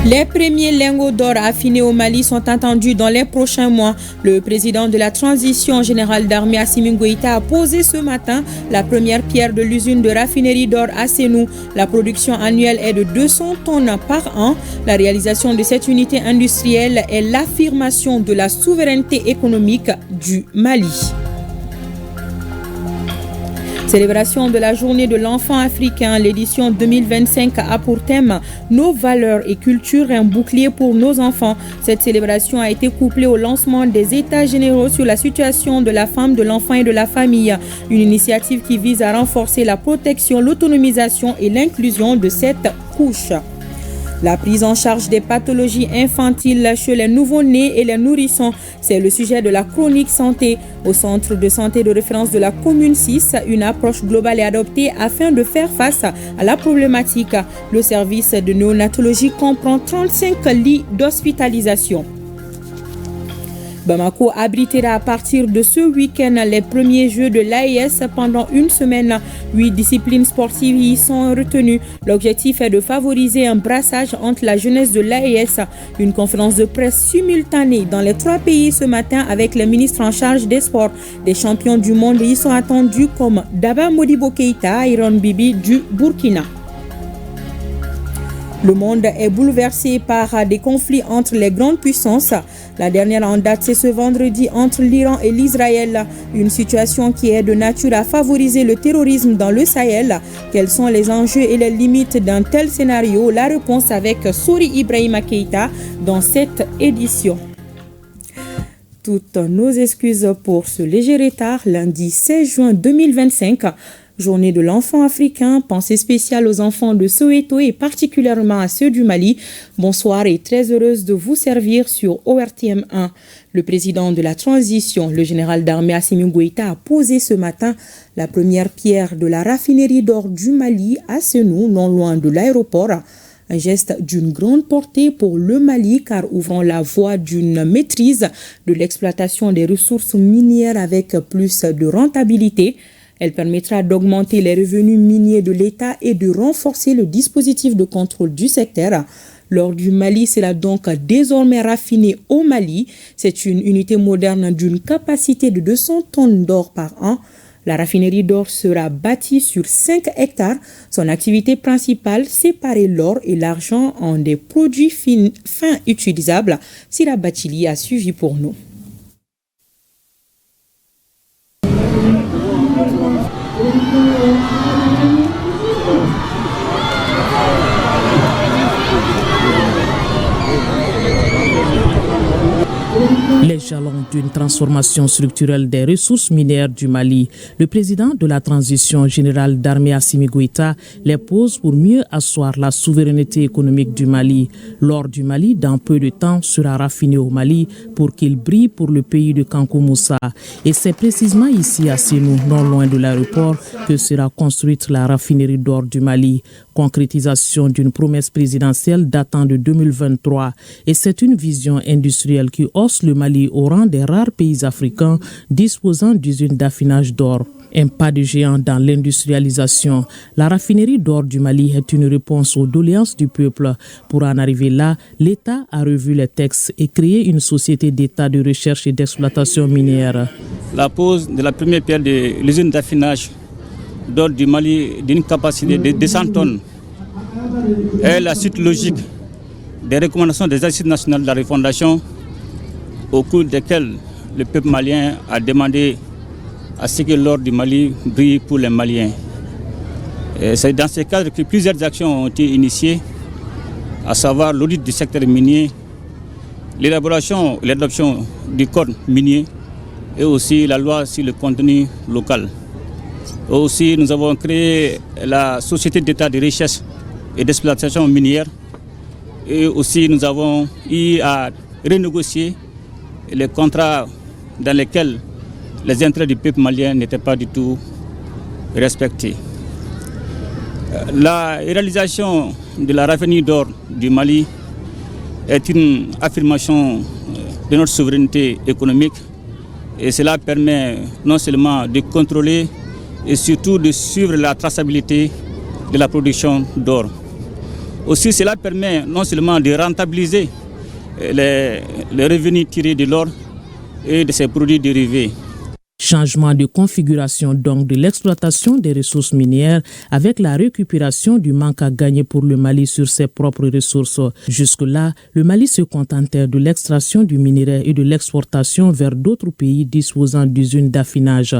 Les premiers lingots d'or affinés au Mali sont attendus dans les prochains mois. Le président de la transition générale d'armée Assimi Goïta a posé ce matin la première pierre de l'usine de raffinerie d'or à Sénou. La production annuelle est de 200 tonnes par an. La réalisation de cette unité industrielle est l'affirmation de la souveraineté économique du Mali. Célébration de la journée de l'enfant africain, l'édition 2025 a pour thème « Nos valeurs et cultures, un bouclier pour nos enfants ». Cette célébration a été couplée au lancement des États généraux sur la situation de la femme, de l'enfant et de la famille. Une initiative qui vise à renforcer la protection, l'autonomisation et l'inclusion de cette couche. La prise en charge des pathologies infantiles chez les nouveau-nés et les nourrissons, c'est le sujet de la chronique santé. Au centre de santé de référence de la commune 6, une approche globale est adoptée afin de faire face à la problématique. Le service de néonatologie comprend 35 lits d'hospitalisation. Bamako abritera à partir de ce week-end les premiers Jeux de l'AES pendant une semaine. 8 disciplines sportives y sont retenues. L'objectif est de favoriser un brassage entre la jeunesse de l'AES. Une conférence de presse simultanée dans les 3 pays ce matin avec les ministres en charge des sports. Des champions du monde y sont attendus comme Daba Modibo Keïta, Iron Bibi du Burkina. Le monde est bouleversé par des conflits entre les grandes puissances. La dernière en date, c'est ce vendredi entre l'Iran et l'Israël. Une situation qui est de nature à favoriser le terrorisme dans le Sahel. Quels sont les enjeux et les limites d'un tel scénario? La réponse avec Souri Ibrahima Keïta dans cette édition. Toutes nos excuses pour ce léger retard. Lundi 16 juin 2025. Journée de l'enfant africain, pensée spéciale aux enfants de Soweto et particulièrement à ceux du Mali. Bonsoir et très heureuse de vous servir sur ORTM 1. Le président de la transition, le général d'armée Assimi Goïta, a posé ce matin la première pierre de la raffinerie d'or du Mali à Sénou, non loin de l'aéroport. Un geste d'une grande portée pour le Mali car ouvrant la voie d'une maîtrise de l'exploitation des ressources minières avec plus de rentabilité. Elle permettra d'augmenter les revenus miniers de l'État et de renforcer le dispositif de contrôle du secteur. L'or du Mali sera donc désormais raffiné au Mali. C'est une unité moderne d'une capacité de 200 tonnes d'or par an. La raffinerie d'or sera bâtie sur 5 hectares. Son activité principale, séparer l'or et l'argent en des produits fins utilisables. Sira Batili a suivi pour nous. Les jalons d'une transformation structurelle des ressources minières du Mali. Le président de la transition générale d'armée Assimi Goïta les pose pour mieux asseoir la souveraineté économique du Mali. L'or du Mali, dans peu de temps, sera raffiné au Mali pour qu'il brille pour le pays de Kankou Moussa. Et c'est précisément ici à Sénou, non loin de l'aéroport, que sera construite la raffinerie d'or du Mali. Concrétisation d'une promesse présidentielle datant de 2023. Et c'est une vision industrielle qui hausse le Mali au rang des rares pays africains disposant d'usines d'affinage d'or. Un pas de géant dans l'industrialisation. La raffinerie d'or du Mali est une réponse aux doléances du peuple. Pour en arriver là, l'État a revu les textes et créé une société d'État de recherche et d'exploitation minière. La pose de la première pierre de l'usine d'affinage d'or du Mali d'une capacité de 200 tonnes est la suite logique des recommandations des assises nationales de la refondation au cours desquelles le peuple malien a demandé à ce que l'or du Mali brille pour les Maliens. Et c'est dans ce cadre que plusieurs actions ont été initiées, à savoir l'audit du secteur minier, l'élaboration et l'adoption du code minier et aussi la loi sur le contenu local. Aussi, nous avons créé la Société d'État de recherche et d'exploitation minière et aussi nous avons eu à renégocier les contrats dans lesquels les intérêts du peuple malien n'étaient pas du tout respectés. La réalisation de la raffinerie d'or du Mali est une affirmation de notre souveraineté économique et cela permet non seulement de contrôler et surtout de suivre la traçabilité de la production d'or. Aussi, cela permet non seulement de rentabiliser les revenus tirés de l'or et de ses produits dérivés. Changement de configuration donc de l'exploitation des ressources minières avec la récupération du manque à gagner pour le Mali sur ses propres ressources. Jusque-là, le Mali se contentait de l'extraction du minerai et de l'exportation vers d'autres pays disposant d'usines d'affinage,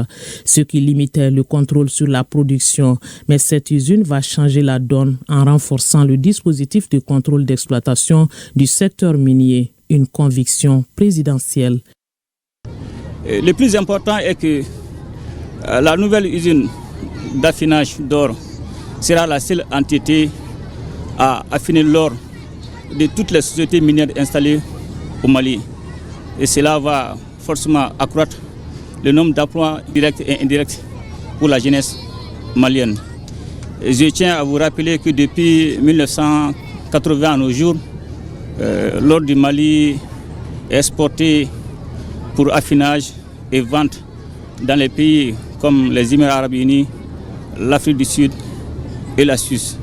ce qui limitait le contrôle sur la production. Mais cette usine va changer la donne en renforçant le dispositif de contrôle d'exploitation du secteur minier, une conviction présidentielle. Le plus important est que la nouvelle usine d'affinage d'or sera la seule entité à affiner l'or de toutes les sociétés minières installées au Mali. Et cela va forcément accroître le nombre d'emplois directs et indirects pour la jeunesse malienne. Et je tiens à vous rappeler que depuis 1980 à nos jours, l'or du Mali est exporté pour affinage et vente dans les pays comme les Émirats arabes unis, l'Afrique du Sud et la Suisse.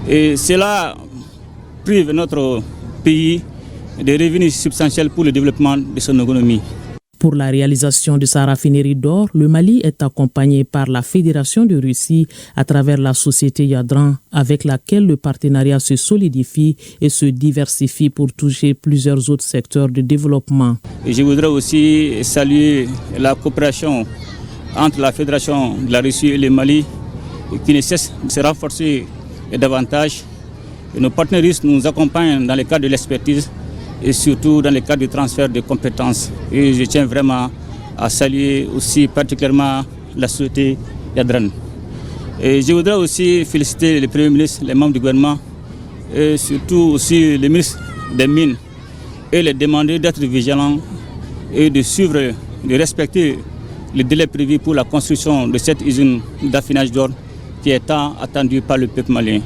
Et cela prive notre pays de revenus substantiels pour le développement de son économie. Pour la réalisation de sa raffinerie d'or, le Mali est accompagné par la Fédération de Russie à travers la société Yadran, avec laquelle le partenariat se solidifie et se diversifie pour toucher plusieurs autres secteurs de développement. Et je voudrais aussi saluer la coopération entre la Fédération de la Russie et le Mali, qui ne cesse de se renforcer davantage. Et nos partenaires russes nous accompagnent dans le cadre de l'expertise et surtout dans le cadre du transfert de compétences. Et je tiens vraiment à saluer aussi particulièrement la société Yadran. Et je voudrais aussi féliciter le Premier ministre, les membres du gouvernement et surtout aussi les ministres des Mines et les demander d'être vigilants et de suivre, de respecter le délai prévu pour la construction de cette usine d'affinage d'or qui est tant attendue par le peuple malien.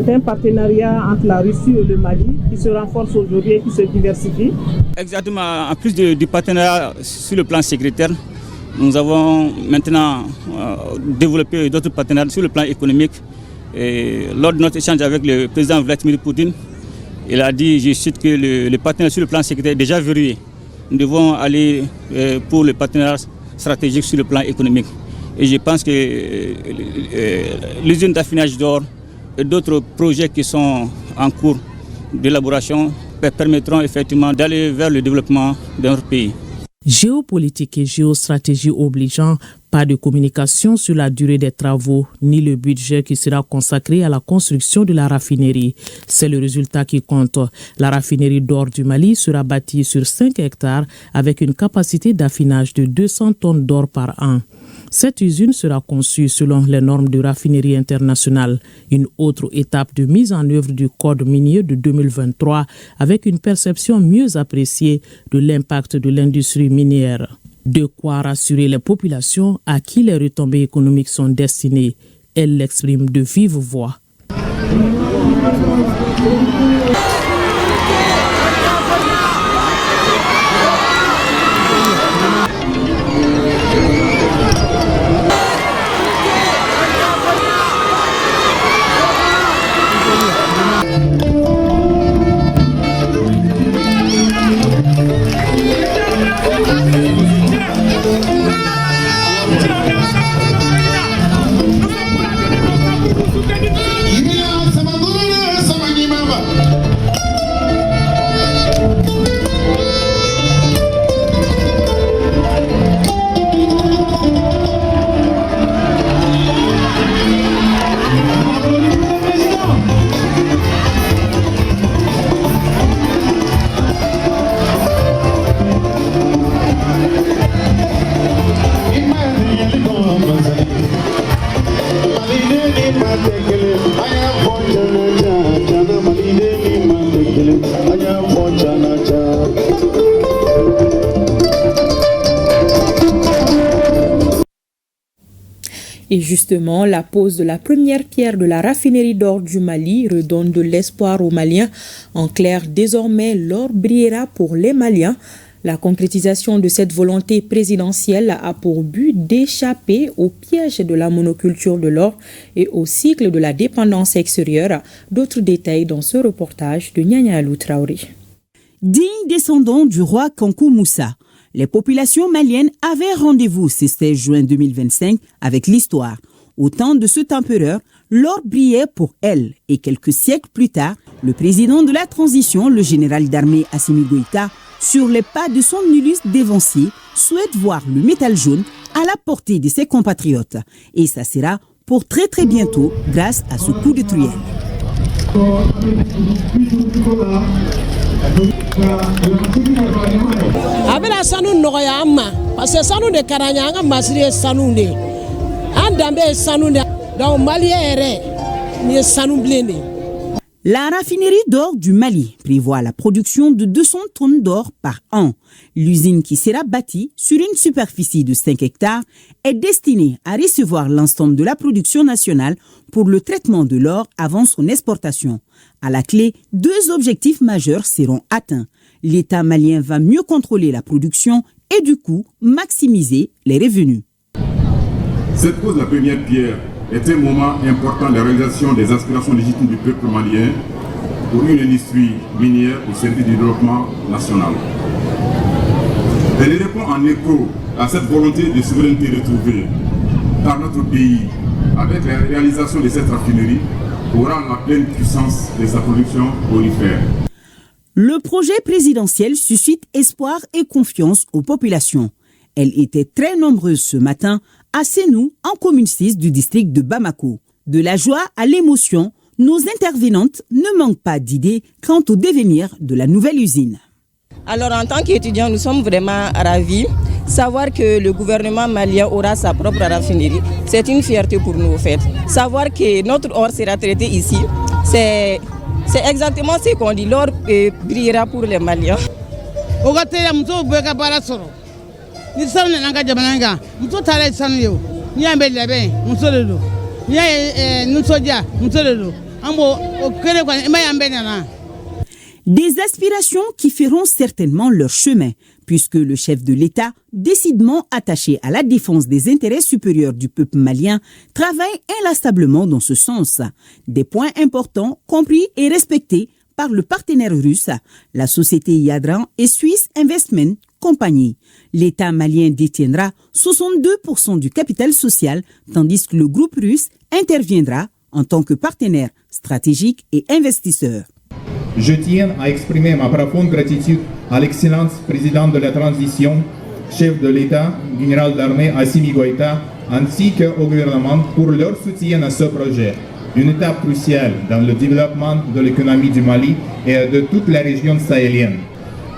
C'est un partenariat entre la Russie et le Mali qui se renforce aujourd'hui et qui se diversifie. Exactement. En plus du partenariat sur le plan sécuritaire, nous avons maintenant développé d'autres partenariats sur le plan économique. Et lors de notre échange avec le président Vladimir Poutine, il a dit, je cite, que le partenariat sur le plan sécuritaire est déjà verrouillé. Nous devons aller pour le partenariat stratégique sur le plan économique. Et je pense que l'usine d'affinage d'or et d'autres projets qui sont en cours d'élaboration permettront effectivement d'aller vers le développement de notre pays. Géopolitique et géostratégie obligeant, pas de communication sur la durée des travaux ni le budget qui sera consacré à la construction de la raffinerie. C'est le résultat qui compte. La raffinerie d'or du Mali sera bâtie sur 5 hectares avec une capacité d'affinage de 200 tonnes d'or par an. Cette usine sera conçue selon les normes de raffinerie internationale, une autre étape de mise en œuvre du Code minier de 2023 avec une perception mieux appréciée de l'impact de l'industrie minière. De quoi rassurer les populations à qui les retombées économiques sont destinées. Elle l'exprime de vive voix. Et justement, la pose de la première pierre de la raffinerie d'or du Mali redonne de l'espoir aux Maliens. En clair, désormais, l'or brillera pour les Maliens. La concrétisation de cette volonté présidentielle a pour but d'échapper au piège de la monoculture de l'or et au cycle de la dépendance extérieure. D'autres détails dans ce reportage de Nyanya Alou Traoré. Dignes descendants du roi Kankou Moussa, les populations maliennes avaient rendez-vous ce 16 juin 2025 avec l'histoire. Au temps de cet empereur, l'or brillait pour elle et quelques siècles plus tard, le président de la transition, le général d'armée Assimi Goïta, sur les pas de son illustre dévancier, souhaite voir le métal jaune à la portée de ses compatriotes. Et ça sera pour très très bientôt grâce à ce coup de truelle. Abela sanu nogoya amma parce que sanu de karanya nga masiri sanu de andambe sanu de donc Mali ere ni sanu blende. La raffinerie d'or du Mali prévoit la production de 200 tonnes d'or par an. L'usine qui sera bâtie sur une superficie de 5 hectares est destinée à recevoir l'ensemble de la production nationale pour le traitement de l'or avant son exportation. À la clé, 2 objectifs majeurs seront atteints. L'État malien va mieux contrôler la production et du coup maximiser les revenus. Cette pose la première pierre est un moment important de la réalisation des aspirations légitimes du peuple malien pour une industrie minière au service du développement national. Elle répond en écho à cette volonté de souveraineté retrouvée dans notre pays avec la réalisation de cette raffinerie pour rendre la pleine puissance de sa production aurifère. Le projet présidentiel suscite espoir et confiance aux populations. Elles étaient très nombreuses ce matin à Sénou, en commune 6 du district de Bamako. De la joie à l'émotion, nos intervenantes ne manquent pas d'idées quant au devenir de la nouvelle usine. Alors en tant qu'étudiants, nous sommes vraiment ravis. Savoir que le gouvernement malien aura sa propre raffinerie, c'est une fierté pour nous au fait. Savoir que notre or sera traité ici, c'est exactement ce qu'on dit. L'or brillera pour les Maliens. Des aspirations qui feront certainement leur chemin, puisque le chef de l'État, décidément attaché à la défense des intérêts supérieurs du peuple malien, travaille inlassablement dans ce sens. Des points importants compris et respectés par le partenaire russe, la société Yadran et Swiss Investment Company. L'État malien détiendra 62% du capital social, tandis que le groupe russe interviendra en tant que partenaire stratégique et investisseur. Je tiens à exprimer ma profonde gratitude à l'excellence président de la transition, chef de l'État, général d'armée Assimi Goïta, ainsi qu'au gouvernement pour leur soutien à ce projet. Une étape cruciale dans le développement de l'économie du Mali et de toute la région sahélienne.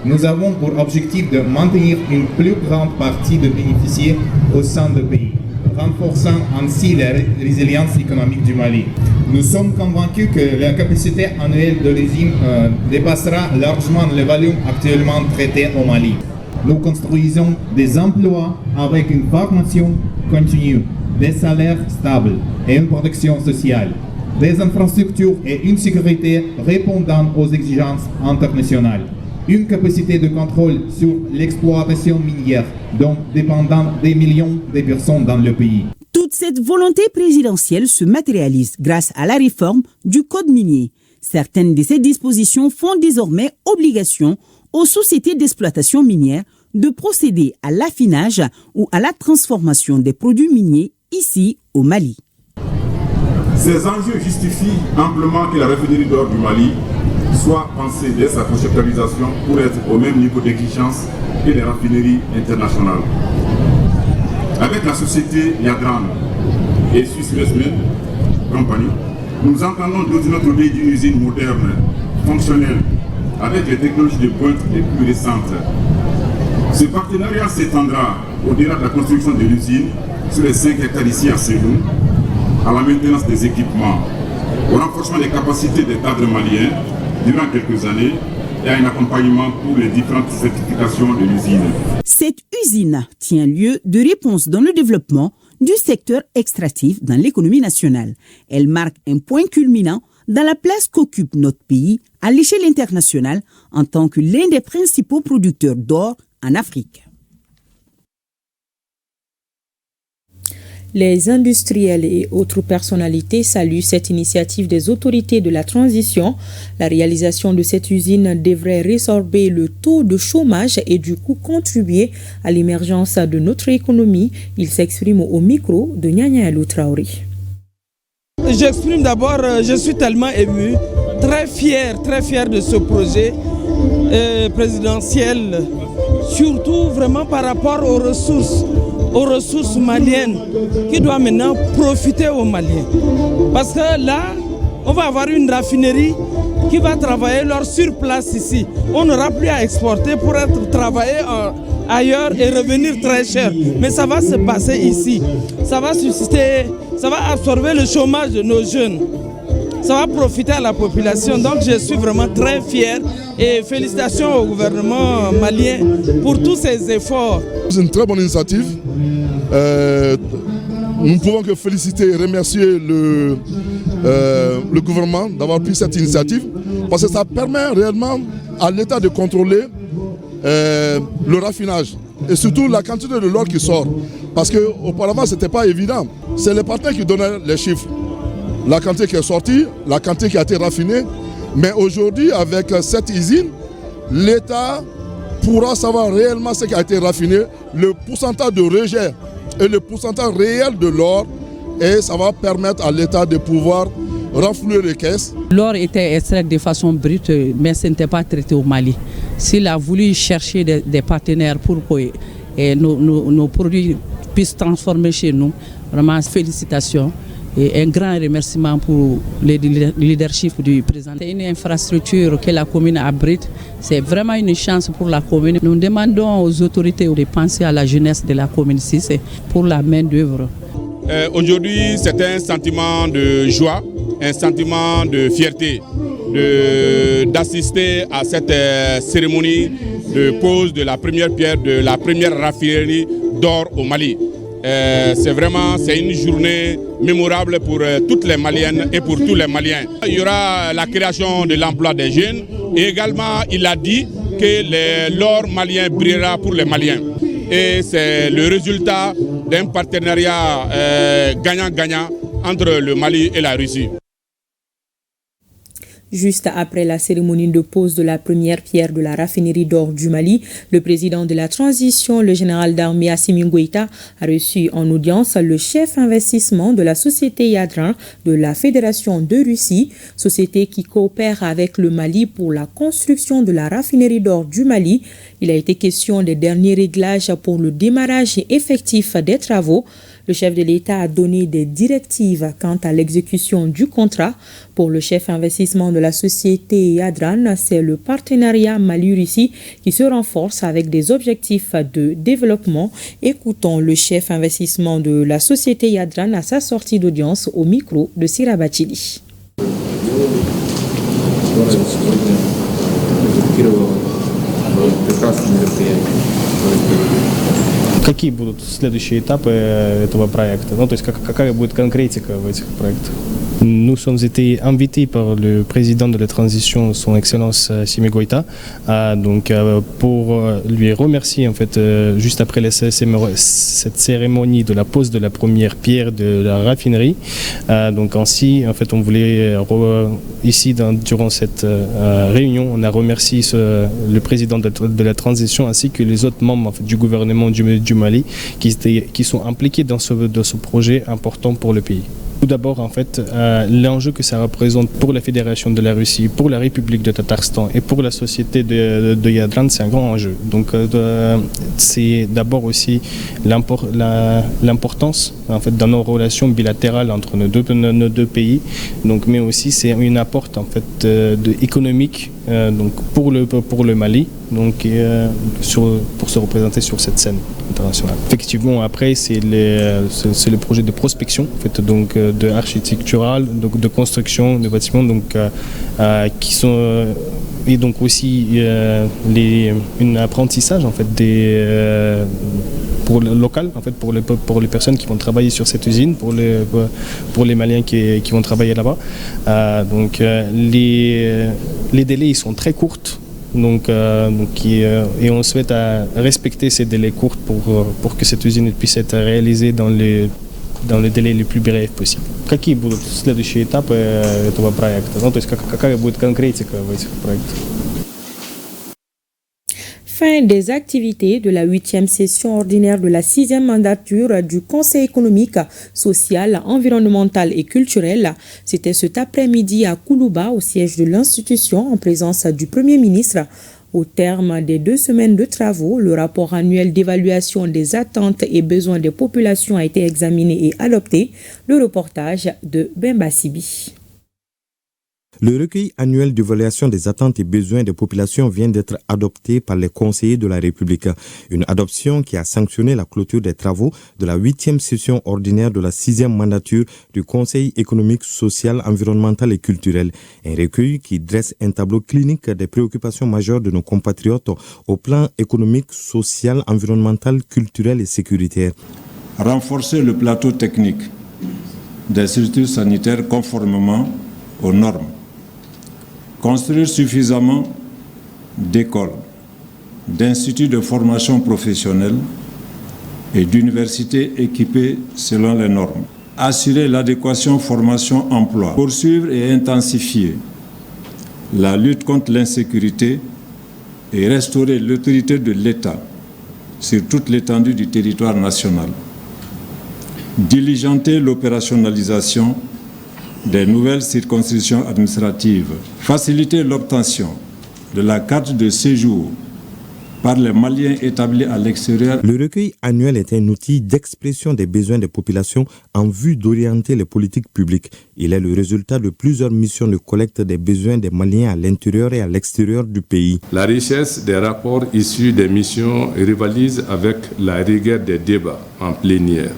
Nous avons pour objectif de maintenir une plus grande partie de bénéficiaires au sein du pays, renforçant ainsi la résilience économique du Mali. Nous sommes convaincus que la capacité annuelle de l'usine dépassera largement le volume actuellement traité au Mali. Nous construisons des emplois avec une formation continue, des salaires stables et une protection sociale, des infrastructures et une sécurité répondant aux exigences internationales. Une capacité de contrôle sur l'exploitation minière, dont dépendant des millions de personnes dans le pays. Toute cette volonté présidentielle se matérialise grâce à la réforme du Code minier. Certaines de ces dispositions font désormais obligation aux sociétés d'exploitation minière de procéder à l'affinage ou à la transformation des produits miniers ici au Mali. Ces enjeux justifient amplement que la raffinerie d'or du Mali soit pensée dès sa conceptualisation pour être au même niveau d'exigence que les raffineries internationales. Avec la société Yadran et Swiss Investment Company, nous entendons doter notre pays d'une usine moderne, fonctionnelle, avec les technologies de pointe les plus récentes. Ce partenariat s'étendra au-delà de la construction de l'usine sur les 5 hectares ici à Sénou, à la maintenance des équipements, au renforcement des capacités des cadres maliens durant quelques années et à un accompagnement pour les différentes certifications de l'usine. Cette usine tient lieu de réponse dans le développement du secteur extractif dans l'économie nationale. Elle marque un point culminant dans la place qu'occupe notre pays à l'échelle internationale en tant que l'un des principaux producteurs d'or en Afrique. Les industriels et autres personnalités saluent cette initiative des autorités de la transition. La réalisation de cette usine devrait résorber le taux de chômage et du coup contribuer à l'émergence de notre économie. Il s'exprime au micro de Nyanya El Traoré. J'exprime d'abord, je suis tellement ému, très fier de ce projet présidentiel, surtout vraiment par rapport aux ressources maliennes qui doivent maintenant profiter aux Maliens. Parce que là, on va avoir une raffinerie qui va travailler sur place ici. On n'aura plus à exporter pour travailler ailleurs et revenir très cher. Mais ça va se passer ici. Ça va susciter, ça va absorber le chômage de nos jeunes. Ça va profiter à la population. Donc je suis vraiment très fier et félicitations au gouvernement malien pour tous ces efforts. C'est une très bonne initiative. Nous ne pouvons que féliciter et remercier le gouvernement d'avoir pris cette initiative parce que ça permet réellement à l'État de contrôler le raffinage et surtout la quantité de l'or qui sort. Parce qu'auparavant, ce n'était pas évident. C'est les partenaires qui donnaient les chiffres. La quantité qui est sortie, la quantité qui a été raffinée. Mais aujourd'hui, avec cette usine, l'État pourra savoir réellement ce qui a été raffiné, le pourcentage de rejet et le pourcentage réel de l'or. Et ça va permettre à l'État de pouvoir renflouer les caisses. L'or était extrait de façon brute, mais ce n'était pas traité au Mali. S'il a voulu chercher des partenaires pour que nos produits puissent transformer chez nous, vraiment félicitations. Et un grand remerciement pour le leadership du président. C'est une infrastructure que la commune abrite. C'est vraiment une chance pour la commune. Nous demandons aux autorités de penser à la jeunesse de la commune 6 pour la main-d'œuvre. Aujourd'hui, c'est un sentiment de joie, un sentiment de fierté d'assister à cette cérémonie de pose de la première pierre de la première raffinerie d'or au Mali. C'est une journée mémorable pour toutes les Maliennes et pour tous les Maliens. Il y aura la création de l'emploi des jeunes et également il a dit que l'or malien brillera pour les Maliens. Et c'est le résultat d'un partenariat gagnant-gagnant entre le Mali et la Russie. Juste après la cérémonie de pose de la première pierre de la raffinerie d'or du Mali, le président de la transition, le général d'armée Assimi Goïta, a reçu en audience le chef investissement de la société Yadran de la Fédération de Russie, société qui coopère avec le Mali pour la construction de la raffinerie d'or du Mali. Il a été question des derniers réglages pour le démarrage effectif des travaux. Le chef de l'État a donné des directives quant à l'exécution du contrat. Pour le chef investissement de la société Yadran, c'est le partenariat Mali-Russie qui se renforce avec des objectifs de développement. Écoutons le chef investissement de la société Yadran à sa sortie d'audience au micro de Sirabachili. Какие будут следующие этапы этого проекта? Ну, то есть какая будет конкретика в этих проектах? Nous sommes été invités par le président de la transition, son Excellence Assimi Goïta, pour lui remercier en fait juste après cette cérémonie de la pose de la première pierre de la raffinerie. Donc ainsi, en fait, on voulait ici durant cette réunion, on a remercié le président de la transition ainsi que les autres membres en fait, du gouvernement du Mali qui sont impliqués dans ce projet important pour le pays. Tout d'abord, en fait, l'enjeu que ça représente pour la Fédération de la Russie, pour la République de Tatarstan et pour la société de Yadran, c'est un grand enjeu. Donc, c'est d'abord aussi l'importance en fait, dans nos relations bilatérales entre nos deux pays, donc, mais aussi c'est une apport en fait, économique donc, pour le Mali, donc, pour se représenter sur cette scène internationale. Effectivement, après, c'est le projet de prospection, en fait, donc, de architectural, donc, de construction de bâtiments donc, qui sont... et donc aussi un apprentissage en fait, pour le local, en fait, pour les personnes qui vont travailler sur cette usine, pour les Maliens qui vont travailler là-bas. Donc les délais ils sont très courts. Et on souhaite respecter ces délais courts pour que cette usine puisse être réalisée dans le délai le plus bref possible. Какие будут следующие этапы этого проекта? То есть какая будет конкретика в этих проектах? Fin des activités de la 8e session ordinaire de la 6e mandature du Conseil économique, social, environnemental et culturel. C'était cet après-midi à Koulouba, au siège de l'institution, en présence du Premier ministre. Au terme des 2 semaines de travaux, le rapport annuel d'évaluation des attentes et besoins des populations a été examiné et adopté. Le reportage de Bemba Sibi. Le recueil annuel d'évaluation des attentes et besoins des populations vient d'être adopté par les conseillers de la République. Une adoption qui a sanctionné la clôture des travaux de la 8e session ordinaire de la 6e mandature du Conseil économique, social, environnemental et culturel. Un recueil qui dresse un tableau clinique des préoccupations majeures de nos compatriotes au plan économique, social, environnemental, culturel et sécuritaire. Renforcer le plateau technique des structures sanitaires conformément aux normes. Construire suffisamment d'écoles, d'instituts de formation professionnelle et d'universités équipées selon les normes. Assurer l'adéquation formation-emploi. Poursuivre et intensifier la lutte contre l'insécurité et restaurer l'autorité de l'État sur toute l'étendue du territoire national. Diligenter l'opérationnalisation des nouvelles circonscriptions administratives, faciliter l'obtention de la carte de séjour par les Maliens établis à l'extérieur. Le recueil annuel est un outil d'expression des besoins des populations en vue d'orienter les politiques publiques. Il est le résultat de plusieurs missions de collecte des besoins des Maliens à l'intérieur et à l'extérieur du pays. La richesse des rapports issus des missions rivalise avec la rigueur des débats en plénière.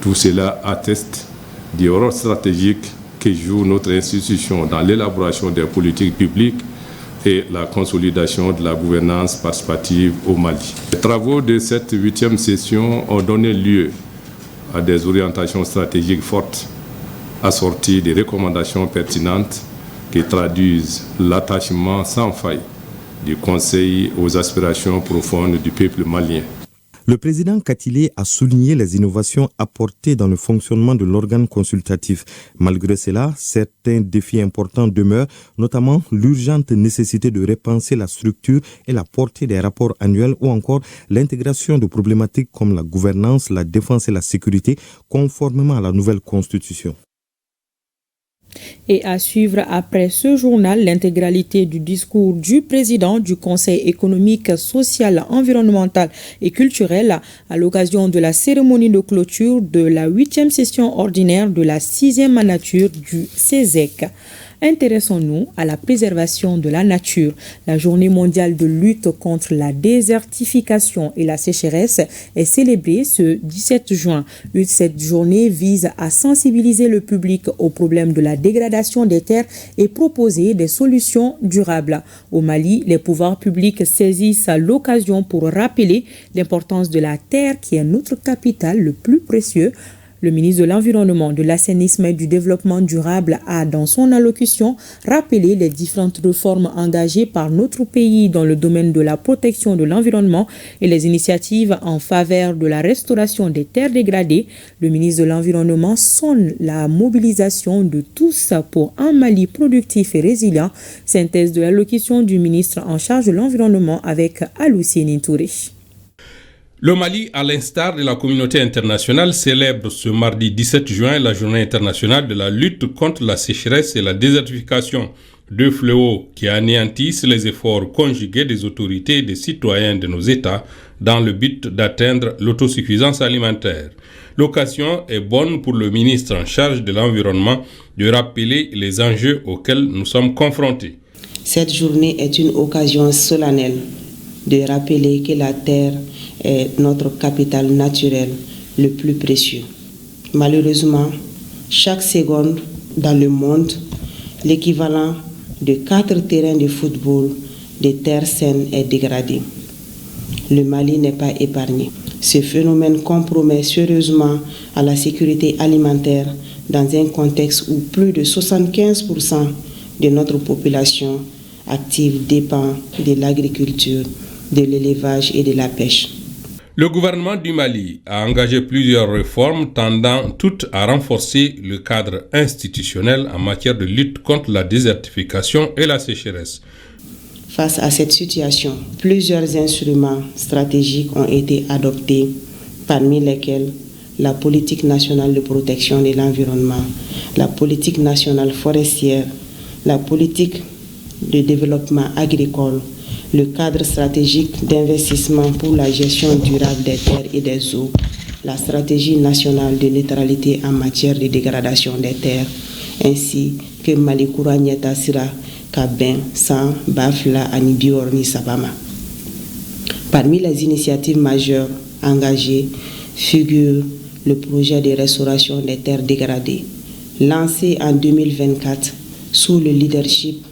Tout cela atteste du rôle stratégique que joue notre institution dans l'élaboration des politiques publiques et la consolidation de la gouvernance participative au Mali. Les travaux de cette 8e session ont donné lieu à des orientations stratégiques fortes, assorties de recommandations pertinentes qui traduisent l'attachement sans faille du Conseil aux aspirations profondes du peuple malien. Le président Katilé a souligné les innovations apportées dans le fonctionnement de l'organe consultatif. Malgré cela, certains défis importants demeurent, notamment l'urgente nécessité de repenser la structure et la portée des rapports annuels ou encore l'intégration de problématiques comme la gouvernance, la défense et la sécurité, conformément à la nouvelle constitution. Et à suivre après ce journal l'intégralité du discours du président du Conseil économique, social, environnemental et culturel à l'occasion de la cérémonie de clôture de la 8e session ordinaire de la 6e mandature du CESEC. Intéressons-nous à la préservation de la nature. La journée mondiale de lutte contre la désertification et la sécheresse est célébrée ce 17 juin. Cette journée vise à sensibiliser le public au problème de la dégradation des terres et proposer des solutions durables. Au Mali, les pouvoirs publics saisissent l'occasion pour rappeler l'importance de la terre qui est notre capital le plus précieux. Le ministre de l'Environnement, de l'Assainissement et du Développement durable a, dans son allocution, rappelé les différentes réformes engagées par notre pays dans le domaine de la protection de l'environnement et les initiatives en faveur de la restauration des terres dégradées. Le ministre de l'Environnement sonne la mobilisation de tous pour un Mali productif et résilient. Synthèse de l'allocution du ministre en charge de l'environnement avec Alousseni Touré. Le Mali, à l'instar de la communauté internationale, célèbre ce mardi 17 juin la journée internationale de la lutte contre la sécheresse et la désertification, deux fléaux qui anéantissent les efforts conjugués des autorités et des citoyens de nos États dans le but d'atteindre l'autosuffisance alimentaire. L'occasion est bonne pour le ministre en charge de l'environnement de rappeler les enjeux auxquels nous sommes confrontés. Cette journée est une occasion solennelle de rappeler que la terre est notre capital naturel le plus précieux. Malheureusement, chaque seconde dans le monde, l'équivalent de 4 terrains de football de terre saine est dégradé. Le Mali n'est pas épargné. Ce phénomène compromet sérieusement à la sécurité alimentaire dans un contexte où plus de 75% de notre population active dépend de l'agriculture, de l'élevage et de la pêche. Le gouvernement du Mali a engagé plusieurs réformes tendant toutes à renforcer le cadre institutionnel en matière de lutte contre la désertification et la sécheresse. Face à cette situation, plusieurs instruments stratégiques ont été adoptés, parmi lesquels la politique nationale de protection de l'environnement, la politique nationale forestière, la politique de développement agricole, le cadre stratégique d'investissement pour la gestion durable des terres et des eaux, la stratégie nationale de neutralité en matière de dégradation des terres, ainsi que Malikura Nyeta Sira, Kabin, San, Bafla, Anibior, ni Sabama. Parmi les initiatives majeures engagées figure le projet de restauration des terres dégradées, lancé en 2024 sous le leadership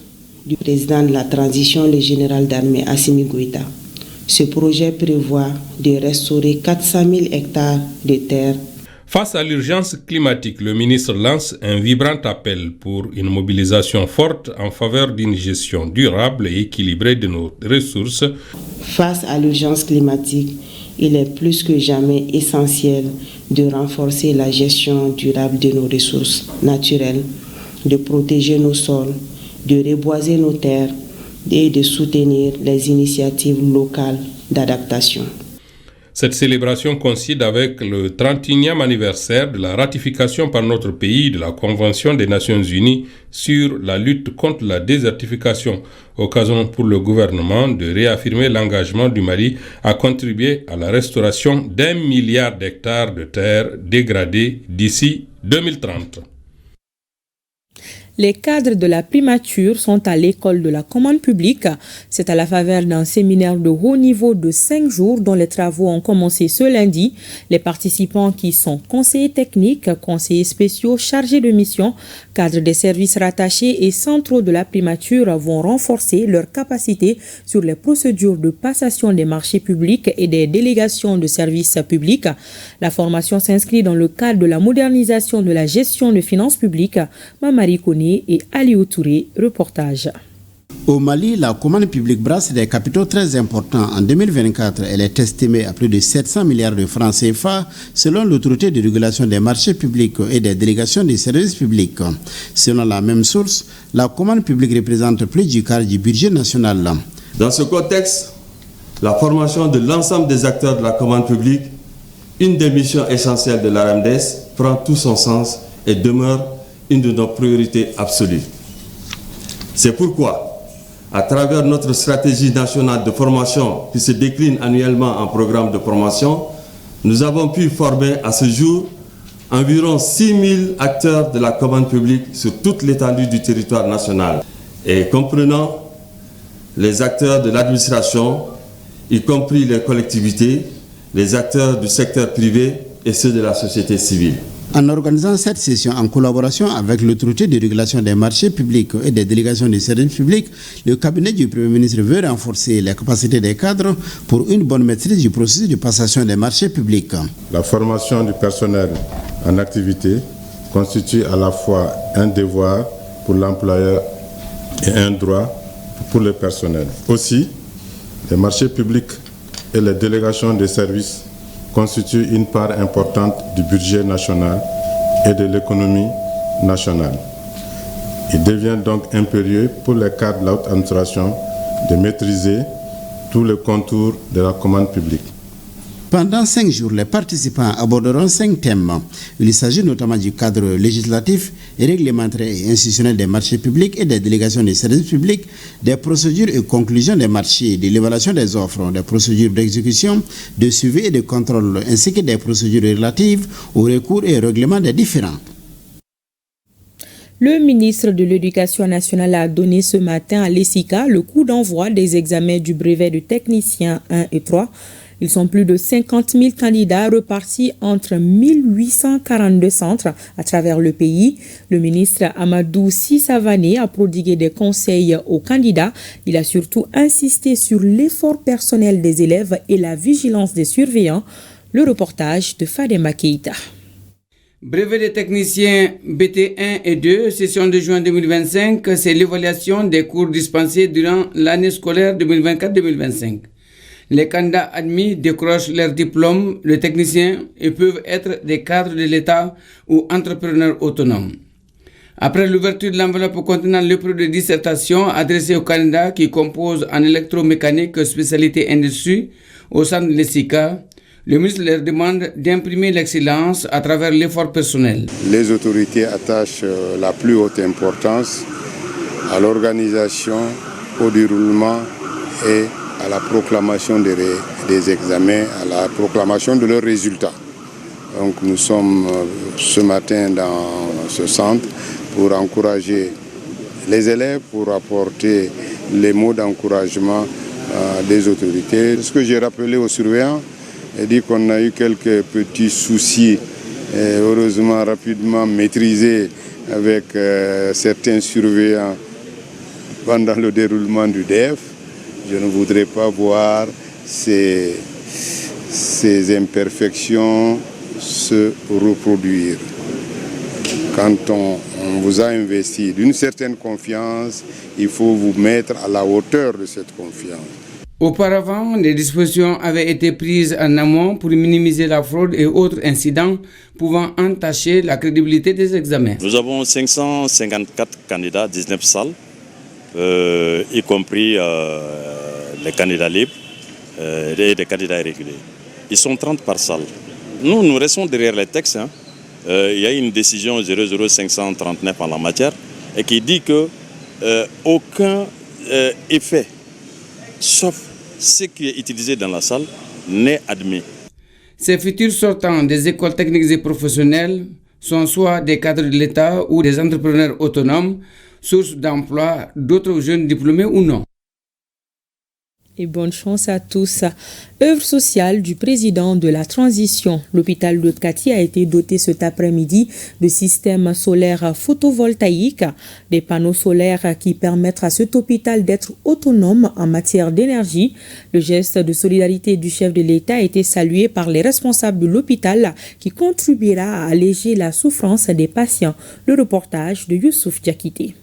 du président de la transition, le général d'armée Assimi Goïta. Ce projet prévoit de restaurer 400 000 hectares de terres. Face à l'urgence climatique, le ministre lance un vibrant appel pour une mobilisation forte en faveur d'une gestion durable et équilibrée de nos ressources. Face à l'urgence climatique, il est plus que jamais essentiel de renforcer la gestion durable de nos ressources naturelles, de protéger nos sols, de reboiser nos terres et de soutenir les initiatives locales d'adaptation. Cette célébration coïncide avec le 31e anniversaire de la ratification par notre pays de la Convention des Nations Unies sur la lutte contre la désertification, occasion pour le gouvernement de réaffirmer l'engagement du Mali à contribuer à la restauration d'1 milliard d'hectares de terres dégradées d'ici 2030. Les cadres de la primature sont à l'école de la commande publique. C'est à la faveur d'un séminaire de haut niveau de 5 jours dont les travaux ont commencé ce lundi. Les participants qui sont conseillers techniques, conseillers spéciaux chargés de mission, cadres des services rattachés et centraux de la primature vont renforcer leurs capacités sur les procédures de passation des marchés publics et des délégations de services publics. La formation s'inscrit dans le cadre de la modernisation de la gestion de finances publiques. Mamari Kone et Aliou Touré, reportage. Au Mali, la commande publique brasse des capitaux très importants. En 2024, elle est estimée à plus de 700 milliards de francs CFA selon l'autorité de régulation des marchés publics et des délégations des services publics. Selon la même source, la commande publique représente plus du quart du budget national. Dans ce contexte, la formation de l'ensemble des acteurs de la commande publique, une des missions essentielles de l'ARAMDES, prend tout son sens et demeure une de nos priorités absolues. C'est pourquoi, à travers notre stratégie nationale de formation qui se décline annuellement en programme de formation, nous avons pu former à ce jour environ 6 000 acteurs de la commande publique sur toute l'étendue du territoire national et comprenant les acteurs de l'administration, y compris les collectivités, les acteurs du secteur privé et ceux de la société civile. En organisant cette session en collaboration avec l'autorité de régulation des marchés publics et des délégations des services publics, le cabinet du Premier ministre veut renforcer les capacités des cadres pour une bonne maîtrise du processus de passation des marchés publics. La formation du personnel en activité constitue à la fois un devoir pour l'employeur et un droit pour le personnel. Aussi, les marchés publics et les délégations des services constitue une part importante du budget national et de l'économie nationale. Il devient donc impérieux pour les cadres de la haute administration de maîtriser tous les contours de la commande publique. Pendant 5 jours, les participants aborderont 5 thèmes. Il s'agit notamment du cadre législatif, réglementaire et institutionnel des marchés publics et des délégations des services publics, des procédures et conclusions des marchés, de l'évaluation des offres, des procédures d'exécution, de suivi et de contrôle, ainsi que des procédures relatives au recours et au règlement des différends. Le ministre de l'Éducation nationale a donné ce matin à l'ESICA le coup d'envoi des examens du brevet de technicien 1 et 3. Ils sont plus de 50 000 candidats repartis entre 1842 centres à travers le pays. Le ministre Amadou Sissavané a prodigué des conseils aux candidats. Il a surtout insisté sur l'effort personnel des élèves et la vigilance des surveillants. Le reportage de Fadema Keïta. Brevet des techniciens BT1 et 2, session de juin 2025, c'est l'évaluation des cours dispensés durant l'année scolaire 2024-2025. Les candidats admis décrochent leur diplôme de technicien et peuvent être des cadres de l'État ou entrepreneurs autonomes. Après l'ouverture de l'enveloppe contenant le projet de dissertation adressé aux candidats qui composent en électromécanique spécialité industrie au sein de l'ESICA, le ministre leur demande d'imprimer l'excellence à travers l'effort personnel. Les autorités attachent la plus haute importance à l'organisation, au déroulement et à la proclamation des examens, à la proclamation de leurs résultats. Donc nous sommes ce matin dans ce centre pour encourager les élèves, pour apporter les mots d'encouragement des autorités. Ce que j'ai rappelé aux surveillants, et dit qu'on a eu quelques petits soucis, heureusement rapidement maîtrisés avec certains surveillants pendant le déroulement du DEF. Je ne voudrais pas voir ces imperfections se reproduire. Quand on vous a investi d'une certaine confiance, il faut vous mettre à la hauteur de cette confiance. Auparavant, des dispositions avaient été prises en amont pour minimiser la fraude et autres incidents pouvant entacher la crédibilité des examens. Nous avons 554 candidats, 19 salles, y compris les candidats libres et les candidats irréguliers. Ils sont 30 par salle. Nous restons derrière les textes. Il y a une décision 00539 en la matière et qui dit que aucun effet, sauf ce qui est utilisé dans la salle, n'est admis. Ces futurs sortants des écoles techniques et professionnelles sont soit des cadres de l'État ou des entrepreneurs autonomes, source d'emploi d'autres jeunes diplômés ou non. Et bonne chance à tous. Œuvre sociale du président de la transition. L'hôpital de Kati a été doté cet après-midi de systèmes solaires photovoltaïques, des panneaux solaires qui permettent à cet hôpital d'être autonome en matière d'énergie. Le geste de solidarité du chef de l'État a été salué par les responsables de l'hôpital qui contribuera à alléger la souffrance des patients. Le reportage de Youssouf Diakité.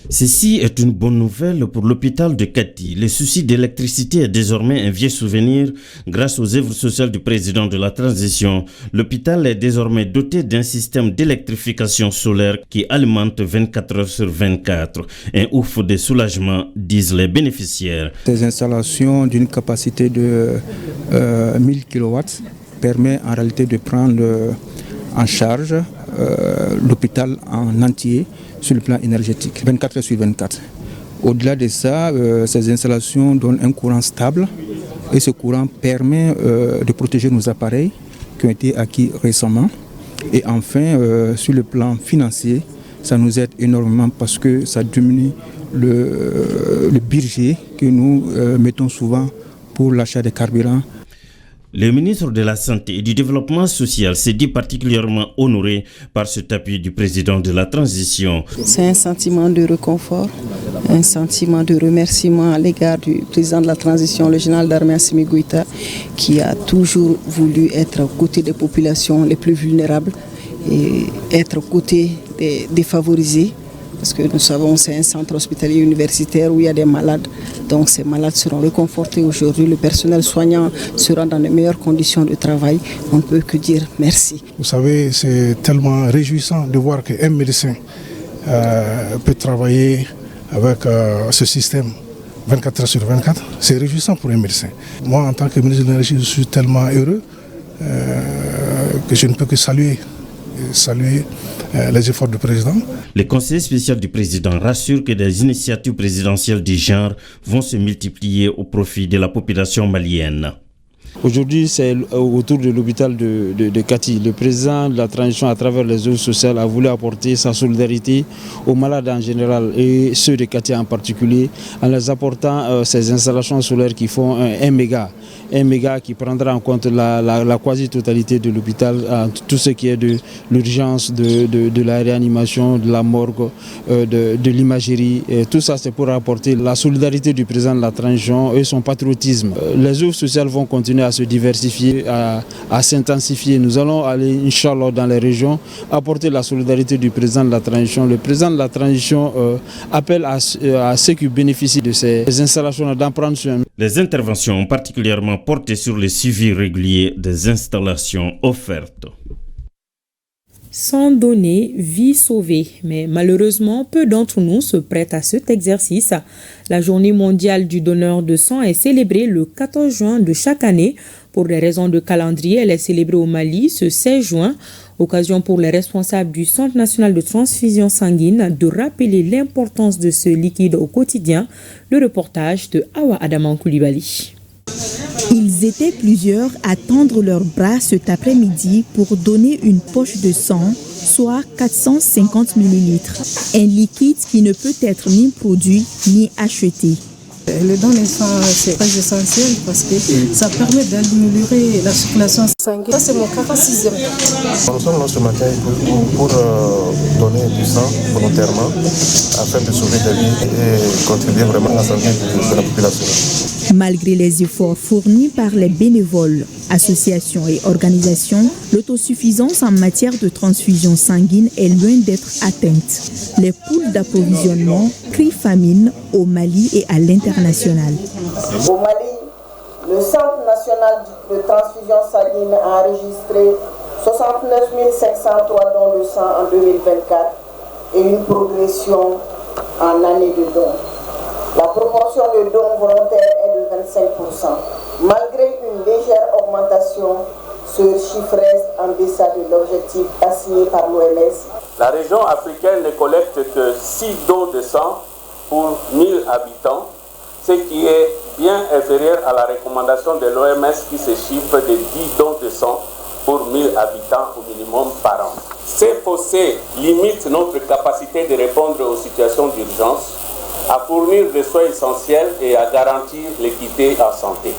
Ceci est une bonne nouvelle pour l'hôpital de Kati. Le souci d'électricité est désormais un vieux souvenir grâce aux œuvres sociales du président de la transition. L'hôpital est désormais doté d'un système d'électrification solaire qui alimente 24 heures sur 24. Un ouf de soulagement, disent les bénéficiaires. Ces installations d'une capacité de 1000 kW permettent en réalité de prendre en charge l'hôpital en entier sur le plan énergétique, 24 heures sur 24. Au-delà de ça, ces installations donnent un courant stable et ce courant permet de protéger nos appareils qui ont été acquis récemment. Et enfin, sur le plan financier, ça nous aide énormément parce que ça diminue le budget que nous mettons souvent pour l'achat des carburants. Le ministre de la Santé et du Développement social s'est dit particulièrement honoré par cet appui du président de la transition. C'est un sentiment de réconfort, un sentiment de remerciement à l'égard du président de la transition, le général d'armée Assimi Goïta, qui a toujours voulu être aux côtés des populations les plus vulnérables et être aux côtés des défavorisés. Parce que nous savons que c'est un centre hospitalier universitaire où il y a des malades. Donc ces malades seront réconfortés aujourd'hui. Le personnel soignant sera dans les meilleures conditions de travail. On ne peut que dire merci. Vous savez, c'est tellement réjouissant de voir qu'un médecin peut travailler avec ce système 24 heures sur 24. C'est réjouissant pour un médecin. Moi, en tant que ministre de l'Énergie, je suis tellement heureux que je ne peux que saluer les efforts du président. Le conseiller spécial du président rassure que des initiatives présidentielles du genre vont se multiplier au profit de la population malienne. Aujourd'hui, c'est autour de l'hôpital de Kati. Le président de la transition, à travers les œuvres sociales, a voulu apporter sa solidarité aux malades en général et ceux de Kati en particulier, en leur apportant ces installations solaires qui font 1 méga. 1 méga qui prendra en compte la quasi-totalité de l'hôpital, tout ce qui est de l'urgence, de la réanimation, de la morgue, de l'imagerie. Tout ça, c'est pour apporter la solidarité du président de la transition et son patriotisme. Les œuvres sociales vont continuer à se diversifier, à s'intensifier. Nous allons aller, Inch'Allah, dans les régions, apporter la solidarité du président de la transition. Le président de la transition appelle à ceux qui bénéficient de ces installations d'en prendre soin. Les interventions ont particulièrement porté sur le suivi régulier des installations offertes. Sans donner, vie sauvée. Mais malheureusement, peu d'entre nous se prêtent à cet exercice. La journée mondiale du donneur de sang est célébrée le 14 juin de chaque année. Pour des raisons de calendrier, elle est célébrée au Mali ce 16 juin. Occasion pour les responsables du Centre national de transfusion sanguine de rappeler l'importance de ce liquide au quotidien. Le reportage de Awa Adaman Koulibaly. Ils étaient plusieurs à tendre leurs bras cet après-midi pour donner une poche de sang, soit 450 ml. Un liquide qui ne peut être ni produit ni acheté. Le don de sang, c'est très essentiel parce que ça permet d'améliorer la circulation sanguine. Ça, c'est mon 46e. Nous sommes là ce matin pour donner du sang volontairement afin de sauver des vies et contribuer vraiment à la santé de la population. Malgré les efforts fournis par les bénévoles, associations et organisations, l'autosuffisance en matière de transfusion sanguine est loin d'être atteinte. Les poules d'approvisionnement crient famine au Mali et à l'international. Au Mali, le Centre national de transfusion sanguine a enregistré 69 503 dons de sang en 2024 et une progression en année de dons. La proportion de dons volontaires est de 25%. Malgré une légère augmentation, ce chiffre reste en deçà de l'objectif assigné par l'OMS. La région africaine ne collecte que 6 dons de sang pour 1000 habitants, ce qui est bien inférieur à la recommandation de l'OMS qui se chiffre de 10 dons de sang pour 1000 habitants au minimum par an. Ces fossés limitent notre capacité de répondre aux situations d'urgence, à fournir des soins essentiels et à garantir l'équité en santé.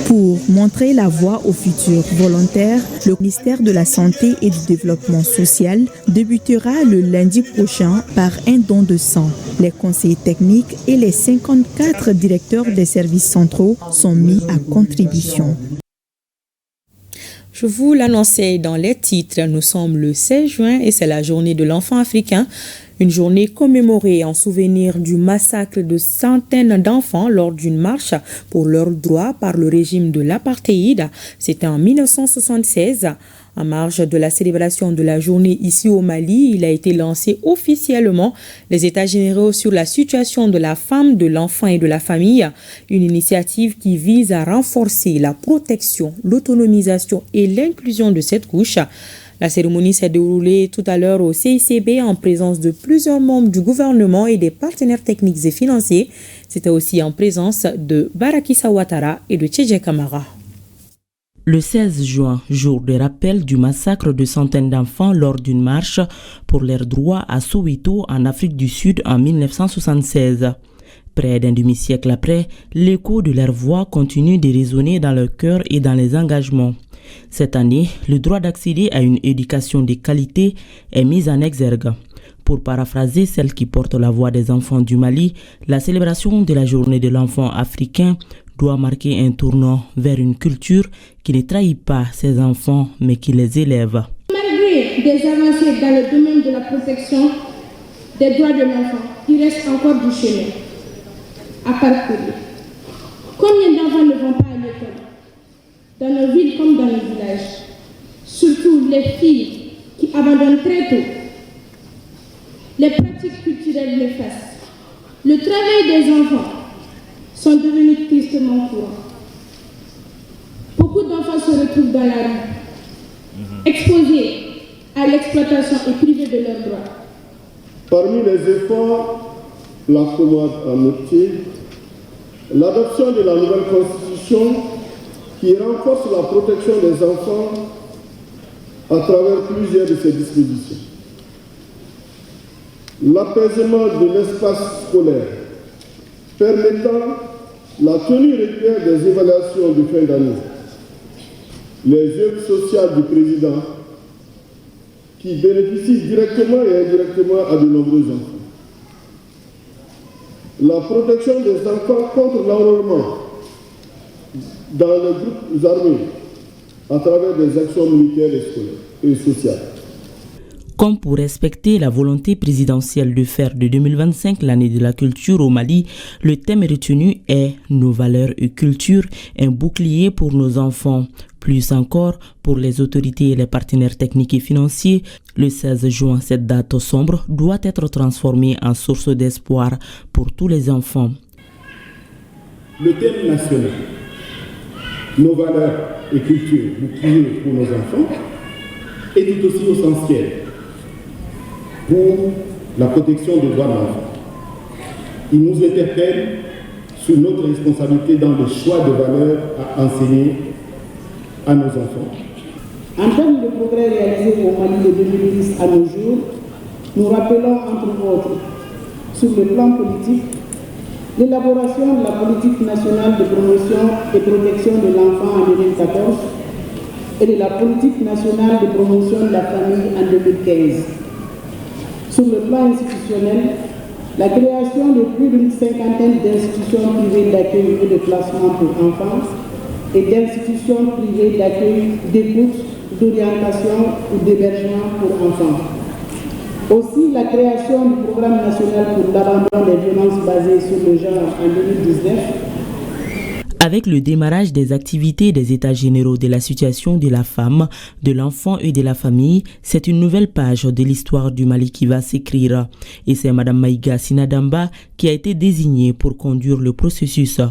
Pour montrer la voie aux futurs volontaires, le ministère de la Santé et du Développement social débutera le lundi prochain par un don de sang. Les conseillers techniques et les 54 directeurs des services centraux sont mis à contribution. Je vous l'annonçais dans les titres, nous sommes le 16 juin et c'est la journée de l'enfant africain. Une journée commémorée en souvenir du massacre de centaines d'enfants lors d'une marche pour leurs droits par le régime de l'apartheid. C'était en 1976. En marge de la célébration de la journée ici au Mali, il a été lancé officiellement les États généraux sur la situation de la femme, de l'enfant et de la famille. Une initiative qui vise à renforcer la protection, l'autonomisation et l'inclusion de cette couche. La cérémonie s'est déroulée tout à l'heure au CICB en présence de plusieurs membres du gouvernement et des partenaires techniques et financiers. C'était aussi en présence de Barakissa Ouattara et de Tchédje Camara. Le 16 juin, jour de rappel du massacre de centaines d'enfants lors d'une marche pour leurs droits à Soweto en Afrique du Sud en 1976. Près d'un demi-siècle après, l'écho de leur voix continue de résonner dans leur cœur et dans les engagements. Cette année, le droit d'accéder à une éducation de qualité est mis en exergue. Pour paraphraser celle qui porte la voix des enfants du Mali, la célébration de la journée de l'enfant africain doit marquer un tournant vers une culture qui ne trahit pas ses enfants mais qui les élève. Malgré des avancées dans le domaine de la protection des droits de l'enfant, il reste encore du chemin à parcourir. Combien d'enfants ne vont pas à l'école, dans nos villes comme dans nos villages, surtout les filles qui abandonnent très tôt les pratiques culturelles néfastes. Le travail des enfants sont devenus tristement courants. Beaucoup d'enfants se retrouvent dans la rue, exposés à l'exploitation et privés de leurs droits. Parmi les efforts, la commande a noté l'adoption de la nouvelle constitution qui renforce la protection des enfants à travers plusieurs de ses dispositions. L'apaisement de l'espace scolaire permettant la tenue régulière des évaluations de fin d'année, les œuvres sociales du président qui bénéficient directement et indirectement à de nombreux enfants, la protection des enfants contre l'enrôlement dans les groupes armés à travers des actions militaires et scolaires et sociales. Comme pour respecter la volonté présidentielle de faire de 2025 l'année de la culture au Mali, le thème retenu est « Nos valeurs et culture, un bouclier pour nos enfants ». Plus encore, pour les autorités et les partenaires techniques et financiers, le 16 juin, cette date sombre doit être transformée en source d'espoir pour tous les enfants. Le thème national, nos valeurs et culture, bouclier pour nos enfants, est tout aussi essentiel pour la protection des droits de l'enfant. Il nous interpelle sur notre responsabilité dans le choix de valeurs à enseigner à nos enfants. En termes de progrès réalisés au Mali de 2010 à nos jours, nous rappelons entre autres, sur le plan politique, l'élaboration de la politique nationale de promotion et protection de l'enfant en 2014 et de la politique nationale de promotion de la famille en 2015. Sur le plan institutionnel, la création de plus d'une cinquantaine d'institutions privées d'accueil et de placement pour enfants et d'institutions privées d'accueil, d'écoute, d'orientation ou d'hébergement pour enfants. Aussi, la création du programme national pour l'abandon des violences basées sur le genre en 2019. Avec le démarrage des activités des États généraux de la situation de la femme, de l'enfant et de la famille, c'est une nouvelle page de l'histoire du Mali qui va s'écrire. Et c'est Mme Maïga Sinadamba qui a été désignée pour conduire le processus.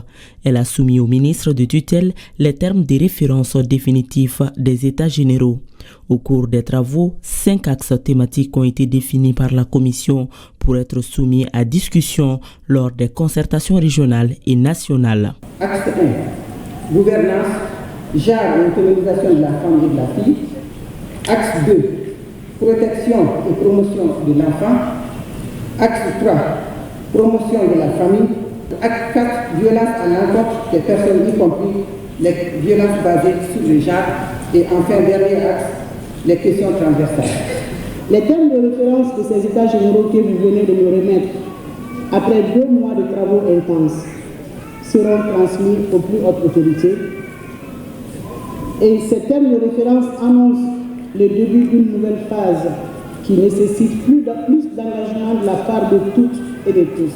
Elle a soumis au ministre de tutelle les termes des références définitifs des États généraux. Au cours des travaux, 5 axes thématiques ont été définis par la Commission pour être soumis à discussion lors des concertations régionales et nationales. Axe 1, gouvernance, genre et autonomisation de la femme et de la fille. Axe 2, protection et promotion de l'enfant. Axe 3, promotion de la famille. Axe 4, violence à l'encontre des personnes, y compris les violences basées sur le genre. Et enfin, dernier axe, les questions transversales. Les thèmes de référence de ces états généraux que vous venez de me remettre, après 2 mois de travaux intenses, seront transmis aux plus hautes autorités. Et ces thèmes de référence annoncent le début d'une nouvelle phase qui nécessite plus d'engagement de la part de toutes et de tous.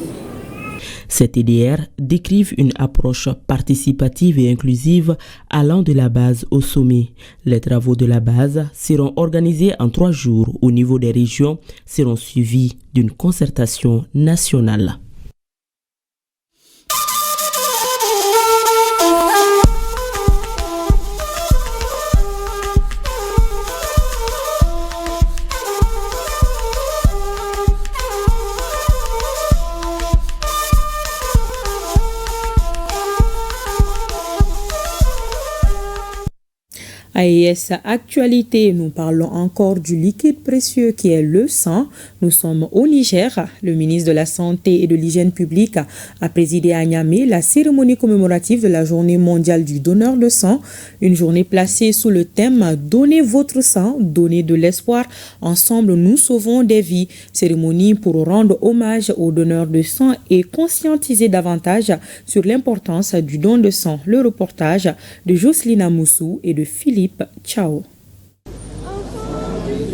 Ces TDR décrivent une approche participative et inclusive allant de la base au sommet. Les travaux de la base seront organisés en 3 jours au niveau des régions, seront suivis d'une concertation nationale. AES Actualité, nous parlons encore du liquide précieux qui est le sang. Nous sommes au Niger. Le ministre de la Santé et de l'Hygiène publique a présidé à Niamey la cérémonie commémorative de la Journée mondiale du donneur de sang. Une journée placée sous le thème « Donnez votre sang, donnez de l'espoir. Ensemble, nous sauvons des vies ». Cérémonie pour rendre hommage aux donneurs de sang et conscientiser davantage sur l'importance du don de sang. Le reportage de Jocelyne Amoussou et de Philippe Ciao.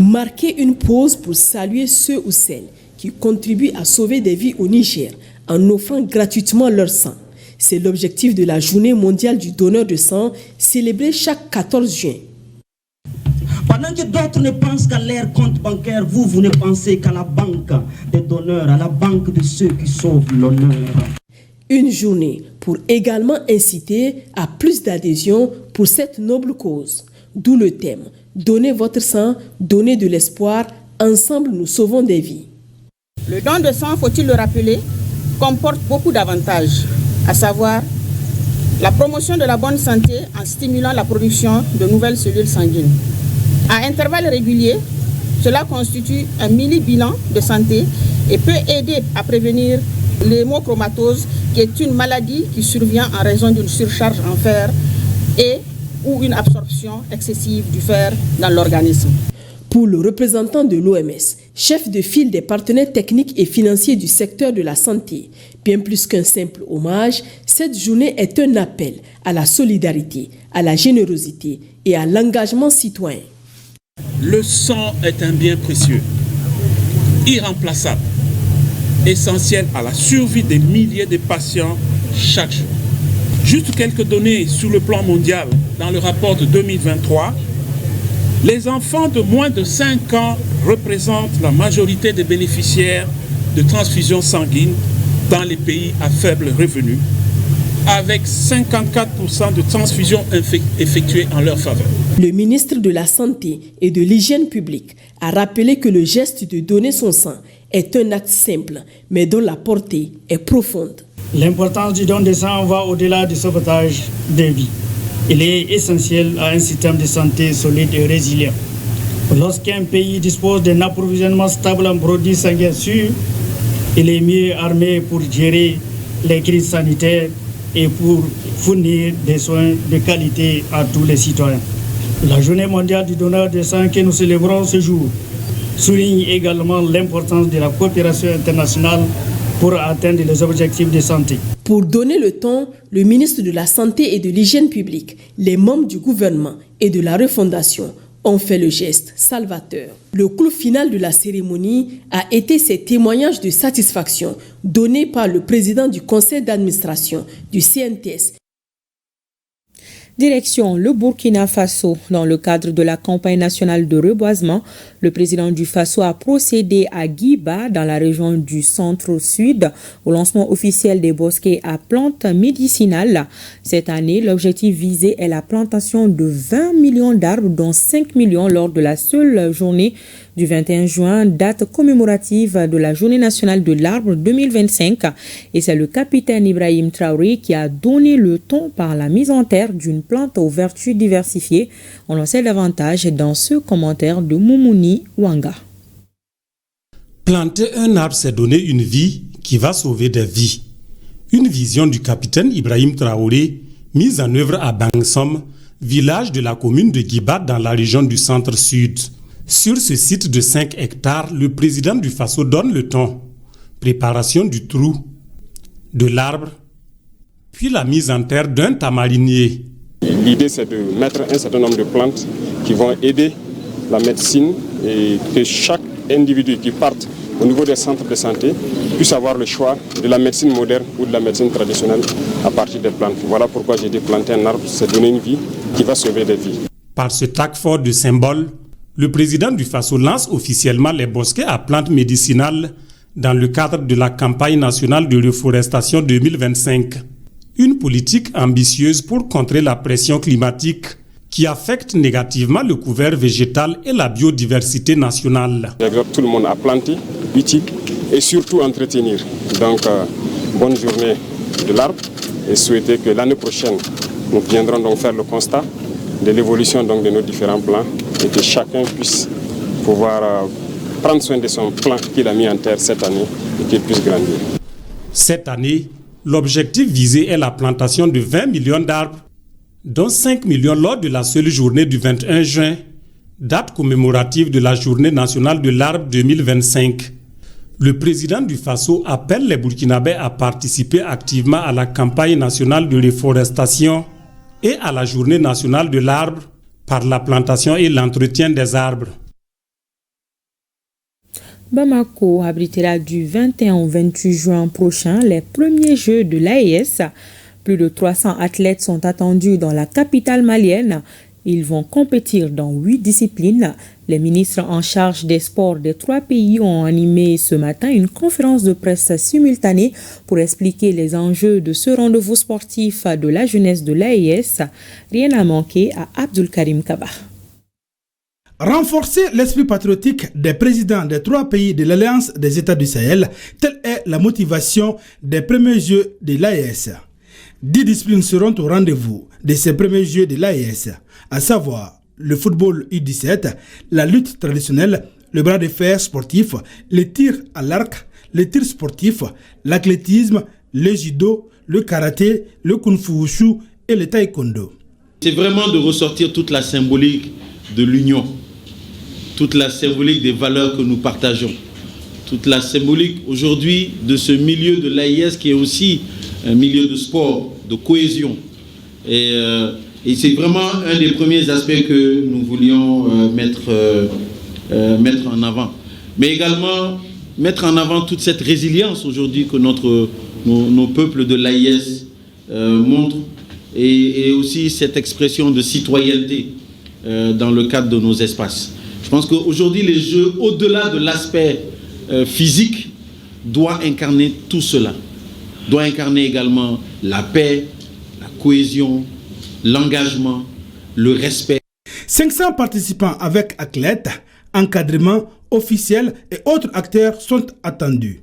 Marquer une pause pour saluer ceux ou celles qui contribuent à sauver des vies au Niger en offrant gratuitement leur sang. C'est l'objectif de la Journée mondiale du donneur de sang célébrée chaque 14 juin. Pendant que d'autres ne pensent qu'à leur compte bancaire, vous ne pensez qu'à la banque des donneurs, à la banque de ceux qui sauvent l'honneur. Une journée pour également inciter à plus d'adhésion pour cette noble cause. D'où le thème « Donnez votre sang, donnez de l'espoir, ensemble nous sauvons des vies ». Le don de sang, faut-il le rappeler, comporte beaucoup d'avantages, à savoir la promotion de la bonne santé en stimulant la production de nouvelles cellules sanguines. À intervalles réguliers, cela constitue un mini-bilan de santé et peut aider à prévenir l'hémochromatose, qui est une maladie qui survient en raison d'une surcharge en fer et ou une absorption excessive du fer dans l'organisme. Pour le représentant de l'OMS, chef de file des partenaires techniques et financiers du secteur de la santé, bien plus qu'un simple hommage, cette journée est un appel à la solidarité, à la générosité et à l'engagement citoyen. Le sang est un bien précieux, irremplaçable, essentiel à la survie des milliers de patients chaque jour. Juste quelques données sur le plan mondial. Dans le rapport de 2023, les enfants de moins de 5 ans représentent la majorité des bénéficiaires de transfusions sanguines dans les pays à faible revenu, avec 54% de transfusions effectuées en leur faveur. Le ministre de la Santé et de l'Hygiène publique a rappelé que le geste de donner son sang est un acte simple, mais dont la portée est profonde. L'importance du don de sang va au-delà du sauvetage des vies. Il est essentiel à un système de santé solide et résilient. Lorsqu'un pays dispose d'un approvisionnement stable en produits sanguins sûrs, il est mieux armé pour gérer les crises sanitaires et pour fournir des soins de qualité à tous les citoyens. La journée mondiale du donneur de sang que nous célébrons ce jour souligne également l'importance de la coopération internationale pour atteindre les objectifs de santé. Pour donner le ton, le ministre de la Santé et de l'Hygiène publique, les membres du gouvernement et de la refondation ont fait le geste salvateur. Le clou final de la cérémonie a été ces témoignages de satisfaction donnés par le président du conseil d'administration du CNTS. Direction le Burkina Faso. Dans le cadre de la campagne nationale de reboisement, le président du Faso a procédé à Guiba, dans la région du centre-sud, au lancement officiel des bosquets à plantes médicinales. Cette année, l'objectif visé est la plantation de 20 millions d'arbres, dont 5 millions lors de la seule journée du 21 juin, date commémorative de la Journée nationale de l'arbre 2025. Et c'est le capitaine Ibrahim Traoré qui a donné le ton par la mise en terre d'une plante aux vertus diversifiées. On en sait davantage dans ce commentaire de Moumouni Wanga. Planter un arbre, c'est donner une vie qui va sauver des vies. Une vision du capitaine Ibrahim Traoré, mise en œuvre à Bangsom, village de la commune de Guiba dans la région du centre-sud. Sur ce site de 5 hectares, le président du Faso donne le ton. Préparation du trou, de l'arbre, puis la mise en terre d'un tamarinier. L'idée, c'est de mettre un certain nombre de plantes qui vont aider la médecine et que chaque individu qui parte au niveau des centres de santé puisse avoir le choix de la médecine moderne ou de la médecine traditionnelle à partir des plantes. Voilà pourquoi j'ai dit planter un arbre, c'est donner une vie qui va sauver des vies. Par ce acte fort de symbole, le président du Faso lance officiellement les bosquets à plantes médicinales dans le cadre de la campagne nationale de reforestation 2025. Une politique ambitieuse pour contrer la pression climatique qui affecte négativement le couvert végétal et la biodiversité nationale. J'exhorte tout le monde à planter, utile et surtout entretenir. Donc, bonne journée de l'arbre et souhaiter que l'année prochaine, nous viendrons donc faire le constat de l'évolution donc de nos différents plans et que chacun puisse pouvoir prendre soin de son plan qu'il a mis en terre cette année et qu'il puisse grandir. Cette année, l'objectif visé est la plantation de 20 millions d'arbres, dont 5 millions lors de la seule journée du 21 juin, date commémorative de la Journée nationale de l'arbre 2025. Le président du Faso appelle les Burkinabés à participer activement à la campagne nationale de reforestation et à la Journée nationale de l'arbre par la plantation et l'entretien des arbres. Bamako abritera du 21 au 28 juin prochain les premiers Jeux de l'AES. Plus de 300 athlètes sont attendus dans la capitale malienne. Ils vont compétir dans 8 disciplines. Les ministres en charge des sports des 3 pays ont animé ce matin une conférence de presse simultanée pour expliquer les enjeux de ce rendez-vous sportif de la jeunesse de l'AES. Rien à manquer à Abdul Karim Kaba. Renforcer l'esprit patriotique des présidents des 3 pays de l'Alliance des États du Sahel, telle est la motivation des premiers Jeux de l'AES. 10 disciplines seront au rendez-vous de ces premiers Jeux de l'AES, à savoir le football U17, la lutte traditionnelle, le bras de fer sportif, le tir à l'arc, le tir sportif, l'athlétisme, le judo, le karaté, le kung-fu wushu et le taekwondo. C'est vraiment de ressortir toute la symbolique de l'union. toute la symbolique des valeurs que nous partageons, toute la symbolique aujourd'hui de ce milieu de l'AIS qui est aussi un milieu de sport, de cohésion. Et c'est vraiment un des premiers aspects que nous voulions mettre en avant. Mais également mettre en avant toute cette résilience aujourd'hui que nos peuples de l'AIS montrent, et aussi cette expression de citoyenneté dans le cadre de nos espaces. Je pense qu'aujourd'hui, les Jeux, au-delà de l'aspect physique, doivent incarner tout cela. Doivent incarner également la paix, la cohésion, l'engagement, le respect. 500 participants avec athlètes, encadrement, officiels et autres acteurs sont attendus.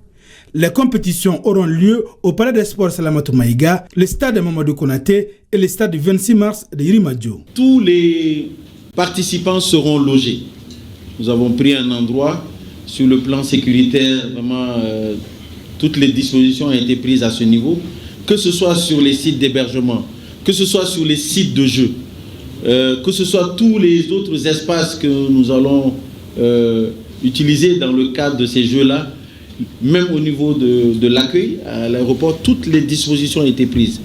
Les compétitions auront lieu au Palais des Sports Salamatou Maïga, le stade de Mamadou Konaté et le stade du 26 mars de Yirimadio. Tous les participants seront logés. Nous avons pris un endroit sur le plan sécuritaire, vraiment toutes les dispositions ont été prises à ce niveau, que ce soit sur les sites d'hébergement, que ce soit sur les sites de jeu, que ce soit tous les autres espaces que nous allons utiliser dans le cadre de ces jeux-là, même au niveau de l'accueil à l'aéroport, toutes les dispositions ont été prises.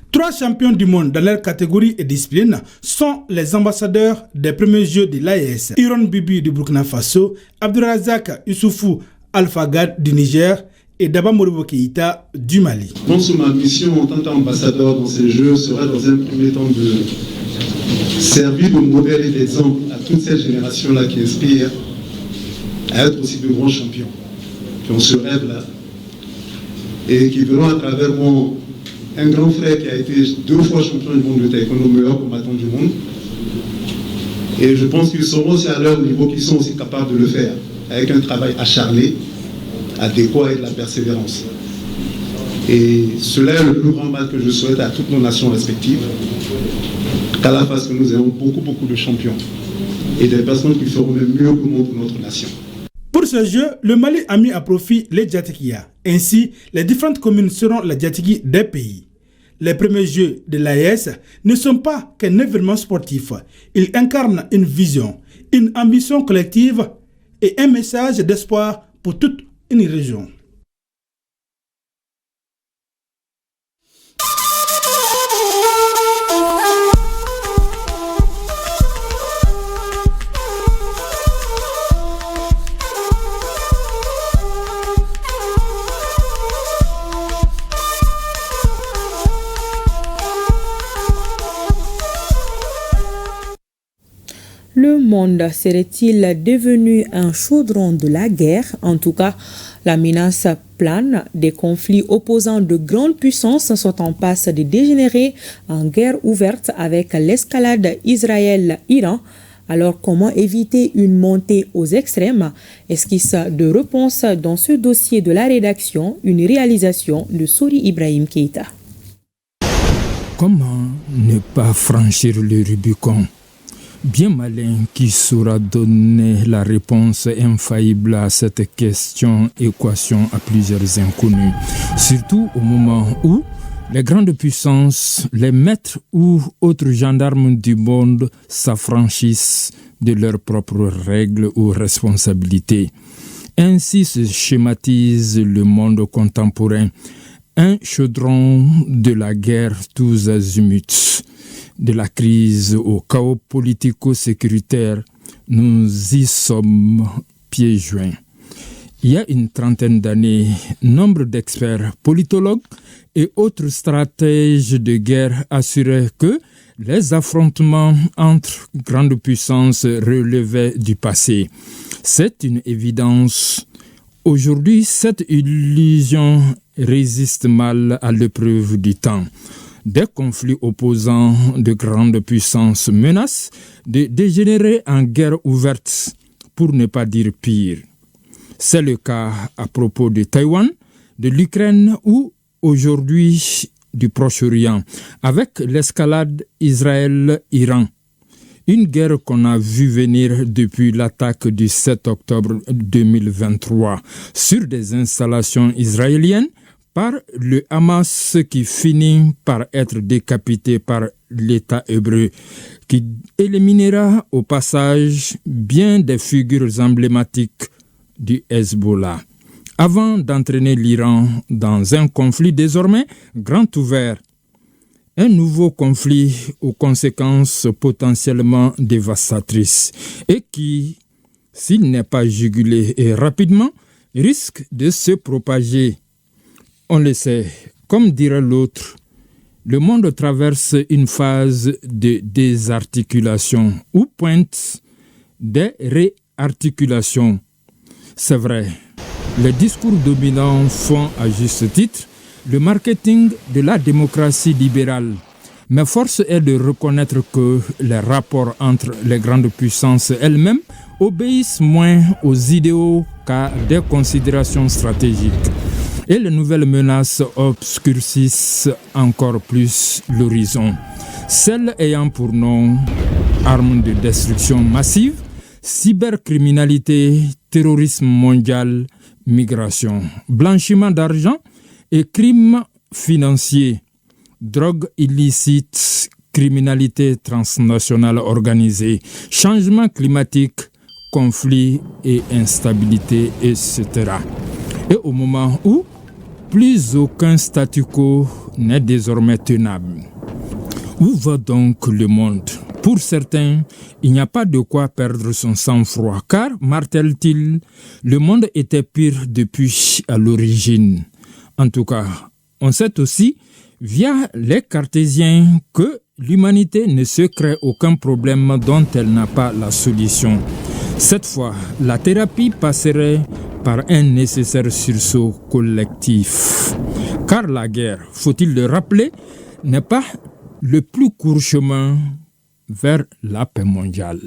3 champions du monde dans leur catégorie et discipline sont les ambassadeurs des premiers Jeux de l'AES. Iron Bibi du Burkina Faso, Abdourazak Youssoufou Alfagad du Niger et Daba Moribo Keïta du Mali. Je pense que ma mission en tant qu'ambassadeur dans ces Jeux sera dans un premier temps de servir de modèle et d'exemple à toute cette génération-là qui aspire à être aussi de grands champions, qui ont ce rêve-là et qui verront à travers moi un grand frère qui a été 2 fois champion du monde de taekwondo, meilleur combattant du monde. Et je pense qu'ils seront aussi à leur niveau, qu'ils sont aussi capables de le faire, avec un travail acharné, adéquat et de la persévérance. Et cela est le plus grand mal que je souhaite à toutes nos nations respectives, qu'à la face que nous ayons beaucoup de champions et des personnes qui feront le mieux pour notre nation. Pour ce jeu, le Mali a mis à profit les Djatikia. Ainsi, les différentes communes seront la Djatiki des pays. Les premiers Jeux de l'AES ne sont pas qu'un événement sportif. Ils incarnent une vision, une ambition collective et un message d'espoir pour toute une région. Le monde serait-il devenu un chaudron de la guerre? En tout cas, la menace plane. Des conflits opposant de grandes puissances sont en passe de dégénérer en guerre ouverte avec l'escalade Israël-Iran. Alors, comment éviter une montée aux extrêmes? Esquisse de réponse dans ce dossier de la rédaction, une réalisation de Sori Ibrahim Keïta. Comment ne pas franchir le Rubicon? Bien malin qui saura donner la réponse infaillible à cette équation à plusieurs inconnus. Surtout au moment où les grandes puissances, les maîtres ou autres gendarmes du monde s'affranchissent de leurs propres règles ou responsabilités. Ainsi se schématise le monde contemporain, un chaudron de la guerre tous azimuts. De la crise au chaos politico-sécuritaire, nous y sommes pieds joints. Il y a une trentaine d'années, nombre d'experts, politologues et autres stratèges de guerre assuraient que les affrontements entre grandes puissances relevaient du passé. C'est une évidence. Aujourd'hui, cette illusion résiste mal à l'épreuve du temps. Des conflits opposants de grandes puissances menacent de dégénérer en guerre ouverte, pour ne pas dire pire. C'est le cas à propos de Taïwan, de l'Ukraine ou aujourd'hui du Proche-Orient, avec l'escalade Israël-Iran. Une guerre qu'on a vu venir depuis l'attaque du 7 octobre 2023 sur des installations israéliennes par le Hamas qui finit par être décapité par l'État hébreu, qui éliminera au passage bien des figures emblématiques du Hezbollah, avant d'entraîner l'Iran dans un conflit désormais grand ouvert. Un nouveau conflit aux conséquences potentiellement dévastatrices et qui, s'il n'est pas jugulé et rapidement, risque de se propager. On le sait, comme dirait l'autre, le monde traverse une phase de désarticulation où pointent des réarticulations. C'est vrai, les discours dominants font à juste titre le marketing de la démocratie libérale. Mais force est de reconnaître que les rapports entre les grandes puissances elles-mêmes obéissent moins aux idéaux qu'à des considérations stratégiques. Et les nouvelles menaces obscurcissent encore plus l'horizon. Celles ayant pour nom armes de destruction massive, cybercriminalité, terrorisme mondial, migration, blanchiment d'argent et crimes financiers, drogue illicite, criminalité transnationale organisée, changement climatique, conflits et instabilité, etc. Et au moment où plus aucun statu quo n'est désormais tenable. Où va donc le monde? Pour certains, il n'y a pas de quoi perdre son sang-froid, car, martèle-t-il, le monde était pire depuis à l'origine. En tout cas, on sait aussi, via les cartésiens, que l'humanité ne se crée aucun problème dont elle n'a pas la solution. Cette fois, la thérapie passerait par un nécessaire sursaut collectif. Car la guerre, faut-il le rappeler, n'est pas le plus court chemin vers la paix mondiale.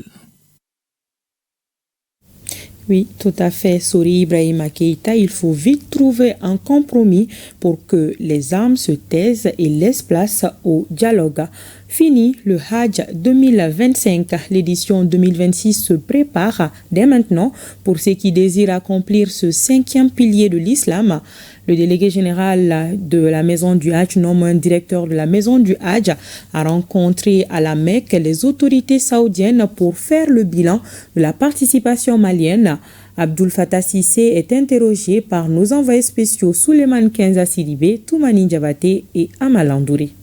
Oui, tout à fait, Sori Ibrahima Keïta. Il faut vite trouver un compromis pour que les armes se taisent et laissent place au dialogue. Fini le Hajj 2025. L'édition 2026 se prépare dès maintenant pour ceux qui désirent accomplir ce 5e pilier de l'islam. Le délégué général de la Maison du Hajj, nommé un directeur de la Maison du Hajj, a rencontré à la Mecque les autorités saoudiennes pour faire le bilan de la participation malienne. Abdul Fattah Sissé est interrogé par nos envoyés spéciaux Souleymane Kenza Sidibé, Toumani Diabaté et Amalandouri.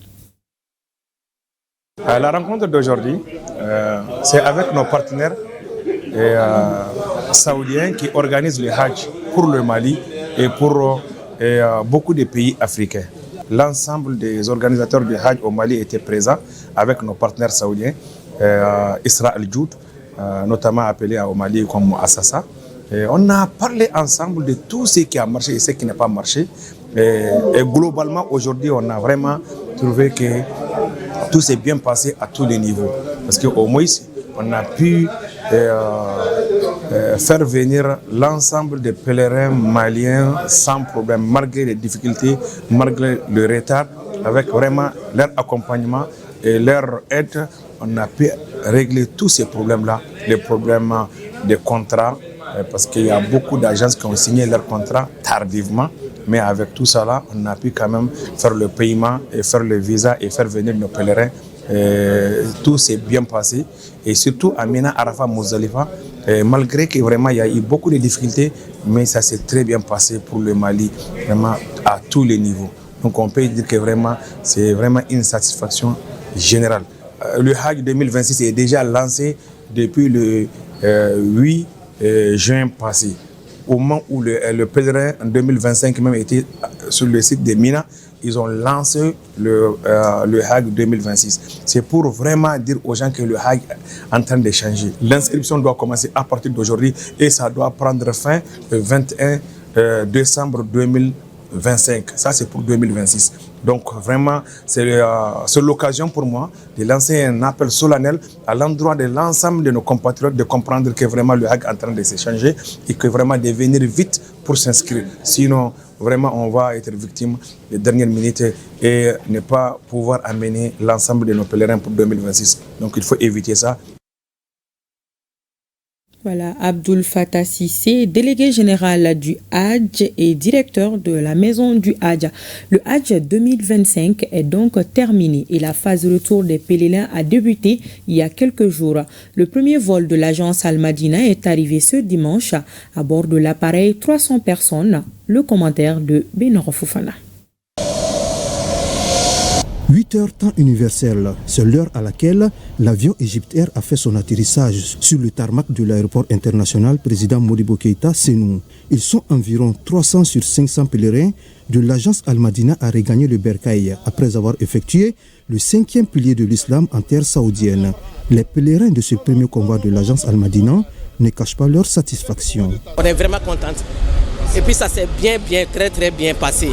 La rencontre d'aujourd'hui, c'est avec nos partenaires saoudiens qui organisent le Hajj pour le Mali et pour beaucoup de pays africains. L'ensemble des organisateurs du Hajj au Mali étaient présents avec nos partenaires saoudiens, Isra Al-Joud, notamment appelé au Mali comme Assasa. On a parlé ensemble de tout ce qui a marché et ce qui n'a pas marché. Et globalement, aujourd'hui, on a vraiment trouvé que tout s'est bien passé à tous les niveaux. Parce qu'au moins, on a pu faire venir l'ensemble des pèlerins maliens sans problème, malgré les difficultés, malgré le retard, avec vraiment leur accompagnement et leur aide. On a pu régler tous ces problèmes-là, les problèmes des contrats, parce qu'il y a beaucoup d'agences qui ont signé leur contrat tardivement, mais avec tout ça là, on a pu quand même faire le paiement et faire le visa et faire venir nos pèlerins. Tout s'est bien passé et surtout à Mina, Arafat, Mozdalifa, malgré que vraiment il y a eu beaucoup de difficultés, mais ça s'est très bien passé pour le Mali, vraiment à tous les niveaux. Donc on peut dire que vraiment c'est vraiment une satisfaction générale. Le Hajj 2026 est déjà lancé depuis le 8 juin passé. Au moment où le pèlerin en 2025 même était sur le site de Mina, ils ont lancé le Hajj 2026. C'est pour vraiment dire aux gens que le Hajj est en train de changer. L'inscription doit commencer à partir d'aujourd'hui et ça doit prendre fin le 21 décembre 2025. Ça, c'est pour 2026. Donc vraiment, c'est l'occasion pour moi de lancer un appel solennel à l'endroit de l'ensemble de nos compatriotes de comprendre que vraiment le Hajj est en train de se changer et que vraiment de venir vite pour s'inscrire. Sinon, vraiment, on va être victime des dernières minutes et ne pas pouvoir amener l'ensemble de nos pèlerins pour 2026. Donc il faut éviter ça. Voilà, Abdul Fattah Sissé, délégué général du Hadj et directeur de la maison du Hadj. Le Hadj 2025 est donc terminé et la phase de retour des pèlerins a débuté il y a quelques jours. Le premier vol de l'agence Al Madina est arrivé ce dimanche. À bord de l'appareil, 300 personnes. Le commentaire de Benor Fofana. 8 heures temps universel, c'est l'heure à laquelle l'avion Egypt Air a fait son atterrissage sur le tarmac de l'aéroport international président Modibo Keïta Sénou. Ils sont environ 300 sur 500 pèlerins de l'agence Al Madina à regagner le Bercail après avoir effectué le 5e pilier de l'islam en terre saoudienne. Les pèlerins de ce premier convoi de l'agence Al Madina ne cachent pas leur satisfaction. On est vraiment contents. Et puis ça s'est très bien passé.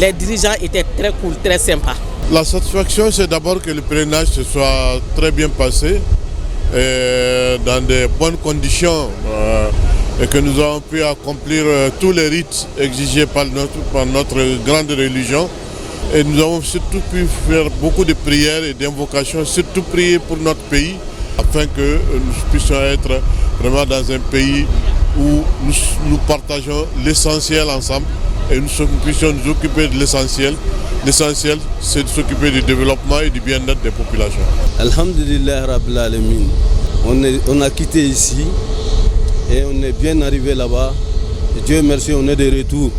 Les dirigeants étaient très cool, très sympas. La satisfaction, c'est d'abord que le pèlerinage se soit très bien passé, dans de bonnes conditions, et que nous avons pu accomplir tous les rites exigés par notre grande religion. Et nous avons surtout pu faire beaucoup de prières et d'invocations, surtout prier pour notre pays, afin que nous puissions être vraiment dans un pays où nous partageons l'essentiel ensemble et nous puissions nous occuper de l'essentiel. L'essentiel, c'est de s'occuper du développement et du bien-être des populations. Alhamdulillah Rabbil Alamin. On a quitté ici et on est bien arrivé là-bas. Et Dieu merci, on est de retour.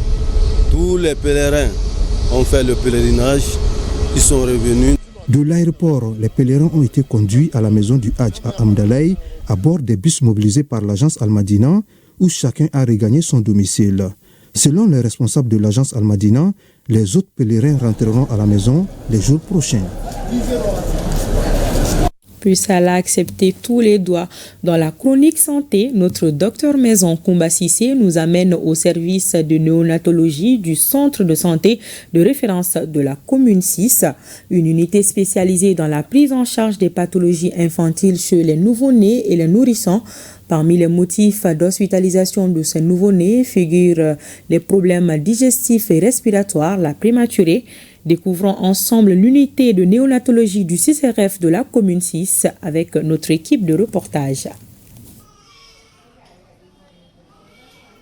Tous les pèlerins ont fait le pèlerinage, ils sont revenus. De l'aéroport, les pèlerins ont été conduits à la maison du Hadj à Amdalaï à bord des bus mobilisés par l'agence Al Madina où chacun a regagné son domicile. Selon les responsables de l'agence Al Madina, les autres pèlerins rentreront à la maison les jours prochains. Puis ça a accepté tous les doigts. Dans la chronique santé, notre docteur Maison Koumba Sissé nous amène au service de néonatologie du centre de santé de référence de la commune 6, une unité spécialisée dans la prise en charge des pathologies infantiles chez les nouveau-nés et les nourrissons. Parmi les motifs d'hospitalisation de ces nouveau-nés figurent les problèmes digestifs et respiratoires, la prématurée. Découvrons ensemble l'unité de néonatologie du CCRF de la commune 6 avec notre équipe de reportage.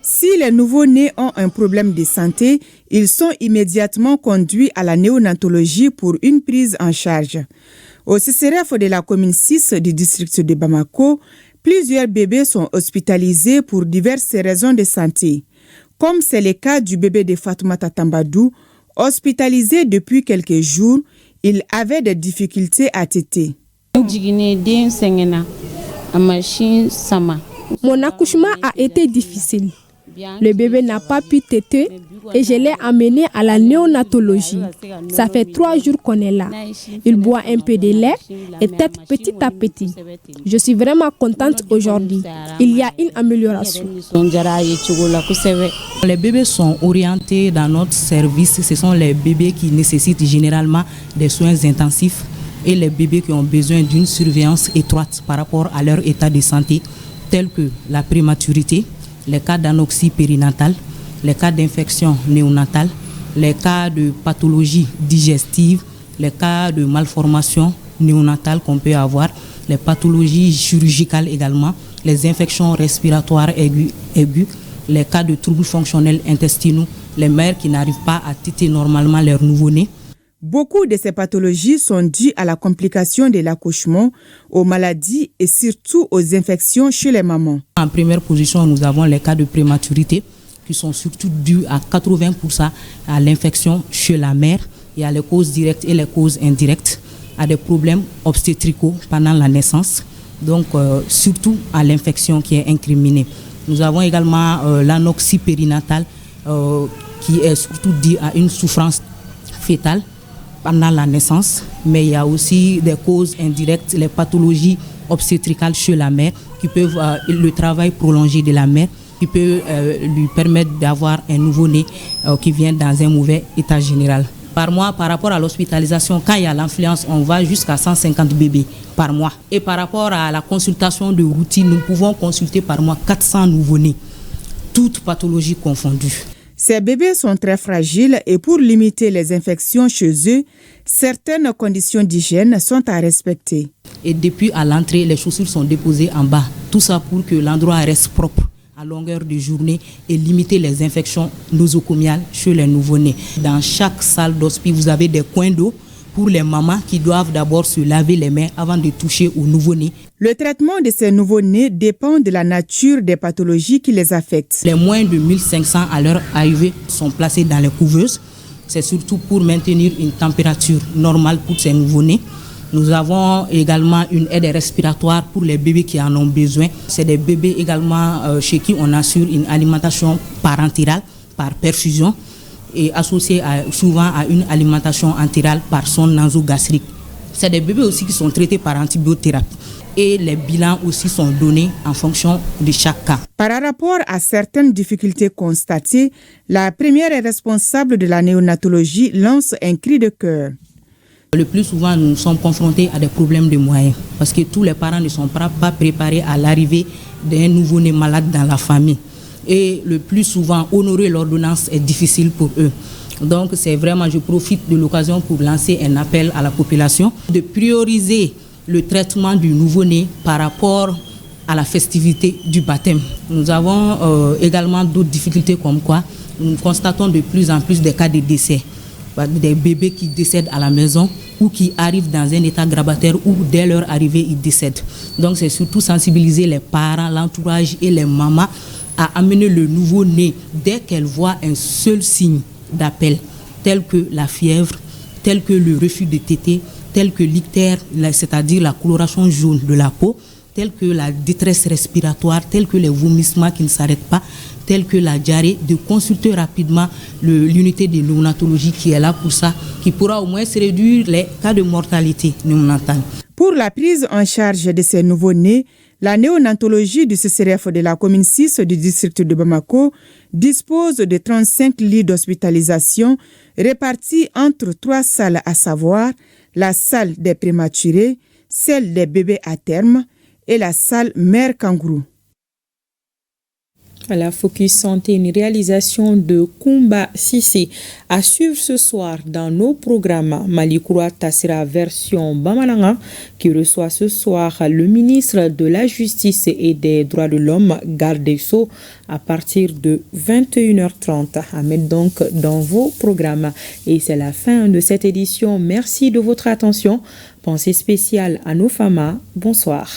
Si les nouveau-nés ont un problème de santé, ils sont immédiatement conduits à la néonatologie pour une prise en charge. Au CCRF de la commune 6 du district de Bamako, plusieurs bébés sont hospitalisés pour diverses raisons de santé, comme c'est le cas du bébé de Fatoumata Tambadou. Hospitalisé depuis quelques jours, il avait des difficultés à téter. Mon accouchement a été difficile. Le bébé n'a pas pu téter et je l'ai amené à la néonatologie. Ça fait 3 jours qu'on est là. Il boit un peu de lait et tète petit à petit. Je suis vraiment contente aujourd'hui. Il y a une amélioration. Les bébés sont orientés dans notre service. Ce sont les bébés qui nécessitent généralement des soins intensifs et les bébés qui ont besoin d'une surveillance étroite par rapport à leur état de santé, tels que la prématurité, les cas d'anoxie périnatale, les cas d'infection néonatale, les cas de pathologie digestive, les cas de malformation néonatale qu'on peut avoir, les pathologies chirurgicales également, les infections respiratoires aiguës, les cas de troubles fonctionnels intestinaux, les mères qui n'arrivent pas à téter normalement leur nouveau-né. Beaucoup de ces pathologies sont dues à la complication de l'accouchement, aux maladies et surtout aux infections chez les mamans. En première position, nous avons les cas de prématurité qui sont surtout dus à 80% à l'infection chez la mère. Il y a les causes directes et les causes indirectes, à des problèmes obstétricaux pendant la naissance, donc surtout à l'infection qui est incriminée. Nous avons également l'anoxie périnatale qui est surtout due à une souffrance fétale pendant la naissance, mais il y a aussi des causes indirectes, les pathologies obstétricales chez la mère qui peuvent, le travail prolongé de la mère qui peut lui permettre d'avoir un nouveau-né qui vient dans un mauvais état général. Par mois, par rapport à l'hospitalisation, quand il y a l'influence, on va jusqu'à 150 bébés par mois. Et par rapport à la consultation de routine, nous pouvons consulter par mois 400 nouveau-nés, toutes pathologies confondues. Ces bébés sont très fragiles et pour limiter les infections chez eux, certaines conditions d'hygiène sont à respecter. Et depuis à l'entrée, les chaussures sont déposées en bas. Tout ça pour que l'endroit reste propre à longueur de journée et limiter les infections nosocomiales chez les nouveau-nés. Dans chaque salle d'hospice, vous avez des coins d'eau pour les mamans qui doivent d'abord se laver les mains avant de toucher aux nouveau-nés. Le traitement de ces nouveau-nés dépend de la nature des pathologies qui les affectent. Les moins de 1500 à leur arrivée sont placés dans les couveuses. C'est surtout pour maintenir une température normale pour ces nouveau-nés. Nous avons également une aide respiratoire pour les bébés qui en ont besoin. C'est des bébés également chez qui on assure une alimentation parentéral par perfusion et associée souvent à une alimentation entérale par sonde nasogastrique. C'est des bébés aussi qui sont traités par antibiothérapie. Et les bilans aussi sont donnés en fonction de chaque cas. Par rapport à certaines difficultés constatées, la première responsable de la néonatologie lance un cri de cœur. Le plus souvent, nous sommes confrontés à des problèmes de moyens parce que tous les parents ne sont pas préparés à l'arrivée d'un nouveau-né malade dans la famille. Et le plus souvent, honorer l'ordonnance est difficile pour eux. Donc, c'est vraiment, je profite de l'occasion pour lancer un appel à la population de prioriser le traitement du nouveau-né par rapport à la festivité du baptême. Nous avons également d'autres difficultés comme quoi nous constatons de plus en plus des cas de décès. Des bébés qui décèdent à la maison ou qui arrivent dans un état grabataire où dès leur arrivée, ils décèdent. Donc c'est surtout sensibiliser les parents, l'entourage et les mamans à amener le nouveau-né dès qu'elles voient un seul signe d'appel, tel que la fièvre, tel que le refus de téter, tel que l'ictère, c'est-à-dire la coloration jaune de la peau, tel que la détresse respiratoire, tel que les vomissements qui ne s'arrêtent pas, tel que la diarrhée, de consulter rapidement l'unité de néonatologie qui est là pour ça, qui pourra au moins se réduire les cas de mortalité néonatale. Pour la prise en charge de ces nouveaux-nés, la néonatologie du CCRF de la commune 6 du district de Bamako dispose de 35 lits d'hospitalisation répartis entre 3 salles, à savoir la salle des prématurés, celle des bébés à terme et la salle mère kangourou. À la Focus Santé, une réalisation de Kumba Sissé. À suivre ce soir dans nos programmes, Malikoura Tassira version Bamananga, qui reçoit ce soir le ministre de la Justice et des Droits de l'Homme, Garde Sceaux, à partir de 21h30. À mettre donc dans vos programmes. Et c'est la fin de cette édition. Merci de votre attention. Pensée spéciale à nos femmes. Bonsoir.